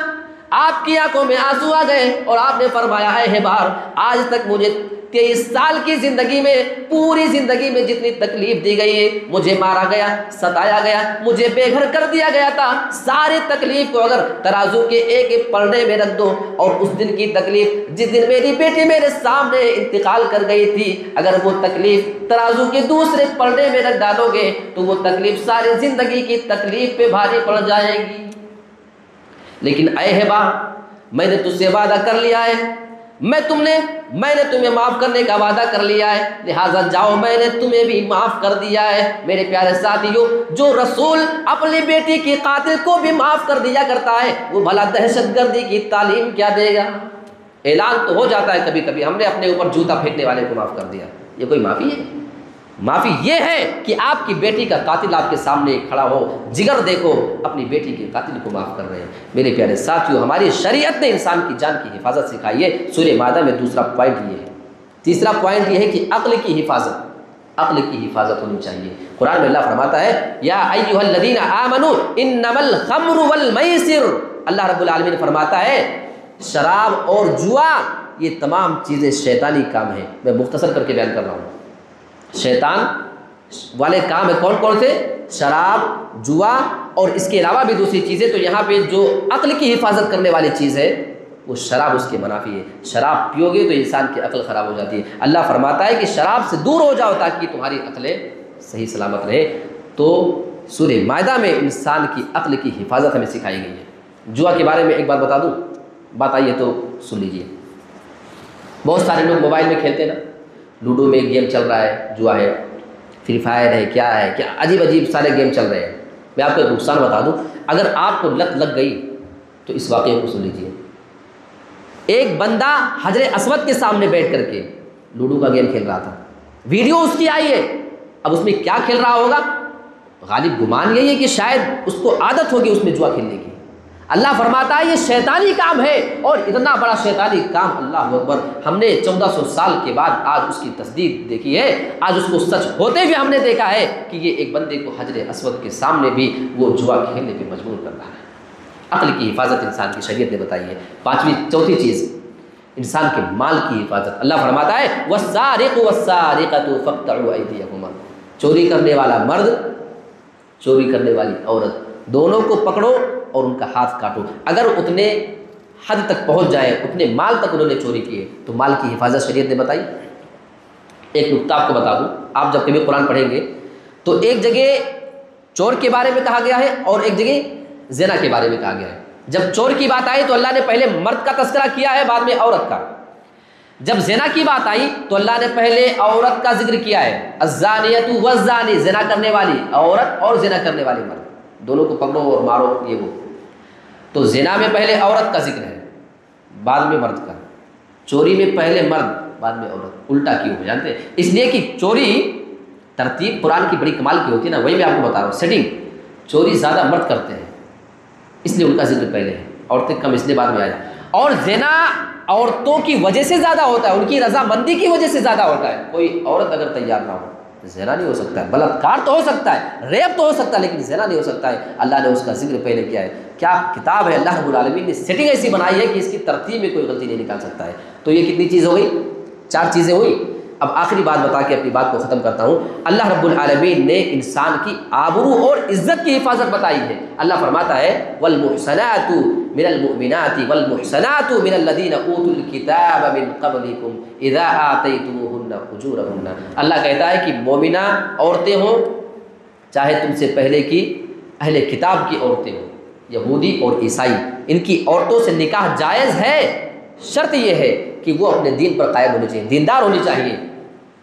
آپ کی آنکھوں میں آنسو آ گئے اور آپ نے فرمایا ہے حبار آج تک مجھے 23 سال کی زندگی میں، پوری زندگی میں جتنی تکلیف دی گئی ہے، مجھے مارا گیا، ستایا گیا، مجھے بے گھر کر دیا گیا تھا، ساری تکلیف کو اگر ترازو کے ایک ایک پلڑے میں رکھ دو اور اس دن کی تکلیف جس دن میری بیٹی میرے سامنے انتقال کر گئی تھی، اگر وہ تکلیف ترازو کے دوسرے پلڑے میں رکھ ڈالو گے تو وہ تکلیف ساری زندگی کی تکلیف پہ بھاری پڑ جائے گی۔ لیکن اے ہبا میں نے تجھ سے وعدہ کر لیا ہے، میں نے تمہیں معاف کرنے کا وعدہ کر لیا ہے، لہٰذا جاؤ میں نے تمہیں بھی معاف کر دیا ہے۔ میرے پیارے ساتھیوں، جو رسول اپنی بیٹی کی قاتل کو بھی معاف کر دیا کرتا ہے وہ بھلا دہشت گردی کی تعلیم کیا دے گا؟ اعلان تو ہو جاتا ہے کبھی کبھی، ہم نے اپنے اوپر جوتا پھینکنے والے کو معاف کر دیا، یہ کوئی معافی ہے؟ معافی یہ ہے کہ آپ کی بیٹی کا قاتل آپ کے سامنے کھڑا ہو، جگر دیکھو اپنی بیٹی کے قاتل کو معاف کر رہے ہیں۔ میرے پیارے ساتھیوں، ہماری شریعت نے انسان کی جان کی حفاظت سکھائی ہے۔ سورہ مائدہ میں دوسرا پوائنٹ یہ ہے۔ تیسرا پوائنٹ یہ ہے کہ عقل کی حفاظت ہونی چاہیے۔ قرآن میں اللہ فرماتا ہے یا ایھا الذین آمنوا انما الخمر والمیسر، اللہ رب العالمین فرماتا ہے شراب اور جوا یہ تمام چیزیں شیطانی کام ہیں۔ میں مختصر کر کے بیان کر رہا ہوں۔ شیطان والے کام ہے کون کون سے؟ شراب، جوا اور اس کے علاوہ بھی دوسری چیزیں۔ تو یہاں پہ جو عقل کی حفاظت کرنے والی چیز ہے وہ شراب اس کے منافی ہے۔ شراب پیو گے تو انسان کی عقل خراب ہو جاتی ہے۔ اللہ فرماتا ہے کہ شراب سے دور ہو جاؤ تاکہ تمہاری عقلیں صحیح سلامت رہے۔ تو سورہ مائدہ میں انسان کی عقل کی حفاظت ہمیں سکھائی گئی ہے۔ جوا کے بارے میں ایک بات بتا دوں، بات آئیے تو سن لیجیے۔ بہت سارے لوگ موبائل میں کھیلتے ہیں نا، لوڈو میں ایک گیم چل رہا ہے، جوا ہے، فری فائر ہے، کیا عجیب عجیب سارے گیم چل رہے ہیں۔ میں آپ کو ایک نقصان بتا دوں، اگر آپ کو لت لگ گئی تو اس واقعے کو سن لیجیے۔ ایک بندہ حجر اسود کے سامنے بیٹھ کر کے لوڈو کا گیم کھیل رہا تھا، ویڈیو اس کی آئی ہے، اب اس میں کیا کھیل رہا ہوگا؟ غالب گمان یہی ہے کہ شاید اس کو عادت ہوگی اس میں جوا کھیلنے کی۔ اللہ فرماتا ہے یہ شیطانی کام ہے، اور اتنا بڑا شیطانی کام، اللہ اکبر، ہم نے 1400 سال کے بعد آج اس کی تصدیق دیکھی ہے، آج اس کو سچ ہوتے ہوئے ہم نے دیکھا ہے کہ یہ ایک بندے کو حجر اسود کے سامنے بھی وہ جوا کھیلنے پہ مجبور کر رہا ہے۔ عقل کی حفاظت انسان کی شریعت نے بتائی ہے۔ چوتھی چیز انسان کے مال کی حفاظت۔ اللہ فرماتا ہے وَالسَّارِقُ وَالسَّارِقَةُ فَاقْطَعُوا أَيْدِيَهُمَا، چوری کرنے والا مرد، چوری کرنے والی عورت، دونوں کو پکڑو اور ان کا ہاتھ کاٹو۔ اگر اتنے حد تک پہنچ جائے، اتنے مال تک انہوں نے چوری کیے تو مال کی حفاظت شریعت نے بتائی۔ ایک نکتہ آپ کو بتا دوں، آپ جب کبھی قرآن پڑھیں گے تو ایک جگہ چور کے بارے میں کہا گیا ہے اور ایک جگہ زنا کے بارے میں کہا گیا ہے۔ جب چور کی بات آئی تو اللہ نے پہلے مرد کا تذکرہ کیا ہے، بعد میں عورت کا۔ جب زنا کی بات آئی تو اللہ نے پہلے عورت کا ذکر کیا ہے، الزانیۃ والزانی، زنا کرنے والی عورت اور زنا کرنے والی مرد، دونوں کو پکڑو اور مارو، یہ وہ۔ تو زنا میں پہلے عورت کا ذکر ہے، بعد میں مرد کا۔ چوری میں پہلے مرد، بعد میں عورت، الٹا کیوں ہے جانتے ہیں؟ اس لیے کہ چوری ترتیب قرآن کی بڑی کمال کی ہوتی ہے نا، وہی میں آپ کو بتا رہا ہوں، سیٹنگ۔ چوری زیادہ مرد کرتے ہیں اس لیے ان کا ذکر پہلے ہے، عورتیں کم اس لیے بعد میں آیا۔ اور زنا عورتوں کی وجہ سے زیادہ ہوتا ہے، ان کی رضامندی کی وجہ سے زیادہ ہوتا ہے۔ کوئی عورت اگر تیار نہ ہو زنا نہیں ہو سکتا ہے، بلاత్కాر تو ہو سکتا ہے، ریپ تو ہو سکتا ہے، لیکن زنا نہیں ہو سکتا ہے۔ اللہ نے اس کا ذکر پہلے کیا ہے۔ کیا کتاب ہے، اللہ رب العالمین نے سیٹنگ ایسی بنائی ہے کہ اس کی ترتیب میں کوئی غلطی نہیں نکال سکتا ہے۔ تو یہ کتنی چیز ہو گئی؟ 4 چیزیں ہوئی۔ اب آخری بات بتا کے اپنی بات کو ختم کرتا ہوں. اللہ رب العالمین نے انسان کی آبرو اور عزت کی حفاظت بتائی ہے. اللہ فرماتا ہے والمحصنات من المؤمنات والمحصنات من الذین اوتوا الکتاب من قبلکم اذا آتیتموہن اجورہن. اللہ کہتا ہے کہ مومنہ عورتیں ہوں چاہے تم سے پہلے کی اہل کتاب کی عورتیں ہوں، یہودی اور عیسائی، ان کی عورتوں سے نکاح جائز ہے. شرط یہ ہے کہ وہ اپنے دین پر قائم ہونی چاہیے، دیندار ہونی چاہیے.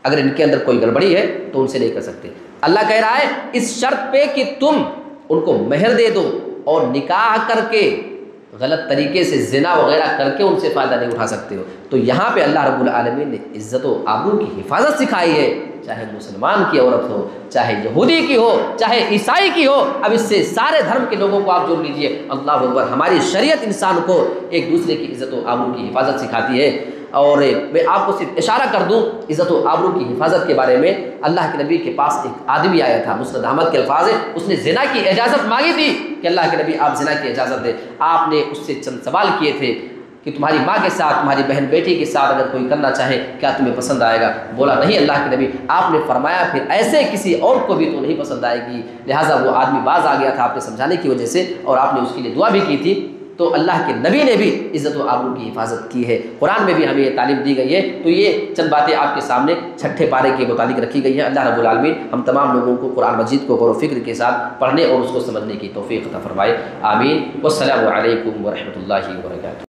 اگر ان کے اندر کوئی گڑبڑی ہے تو ان سے نہیں کر سکتے. اللہ کہہ رہا ہے اس شرط پہ کہ تم ان کو مہر دے دو اور نکاح کر کے غلط طریقے سے زنا وغیرہ کر کے ان سے فائدہ نہیں اٹھا سکتے ہو. تو یہاں پہ اللہ رب العالمین نے عزت و آبرو کی حفاظت سکھائی ہے، چاہے مسلمان کی عورت ہو، چاہے یہودی کی ہو، چاہے عیسائی کی ہو. اب اس سے سارے دھرم کے لوگوں کو آپ جوڑ لیجئے. اللہ اکبر. ہماری شریعت انسان کو ایک دوسرے کی عزت و آبرو کی حفاظت سکھاتی ہے. اور میں آپ کو صرف اشارہ کر دوں عزت و آبرو کی حفاظت کے بارے میں. اللہ کے نبی کے پاس ایک آدمی آیا تھا، مسند احمد کے الفاظ ہے، اس نے زنا کی اجازت مانگی تھی کہ اللہ کے نبی آپ زنا کی اجازت دیں. آپ نے اس سے چند سوال کیے تھے کہ تمہاری ماں کے ساتھ، تمہاری بہن بیٹی کے ساتھ اگر کوئی کرنا چاہے کیا تمہیں پسند آئے گا؟ بولا نہیں اللہ کے نبی. آپ نے فرمایا پھر ایسے کسی اور کو بھی تو نہیں پسند آئے گی. لہٰذا وہ آدمی باز آ گیا تھا آپ نے سمجھانے کی وجہ سے، اور آپ نے اس کے لیے دعا بھی کی تھی. تو اللہ کے نبی نے بھی عزت و آبرو کی حفاظت کی ہے. قرآن میں بھی ہمیں یہ تعلیم دی گئی ہے. تو یہ چند باتیں آپ کے سامنے چھٹے پارے کے متعلق رکھی گئی ہیں. اللہ رب العالمین ہم تمام لوگوں کو قرآن مجید کو غور و فکر کے ساتھ پڑھنے اور اس کو سمجھنے کی توفیق عطا فرمائے. آمین. والسلام علیکم ورحمۃ اللہ وبرکاتہ.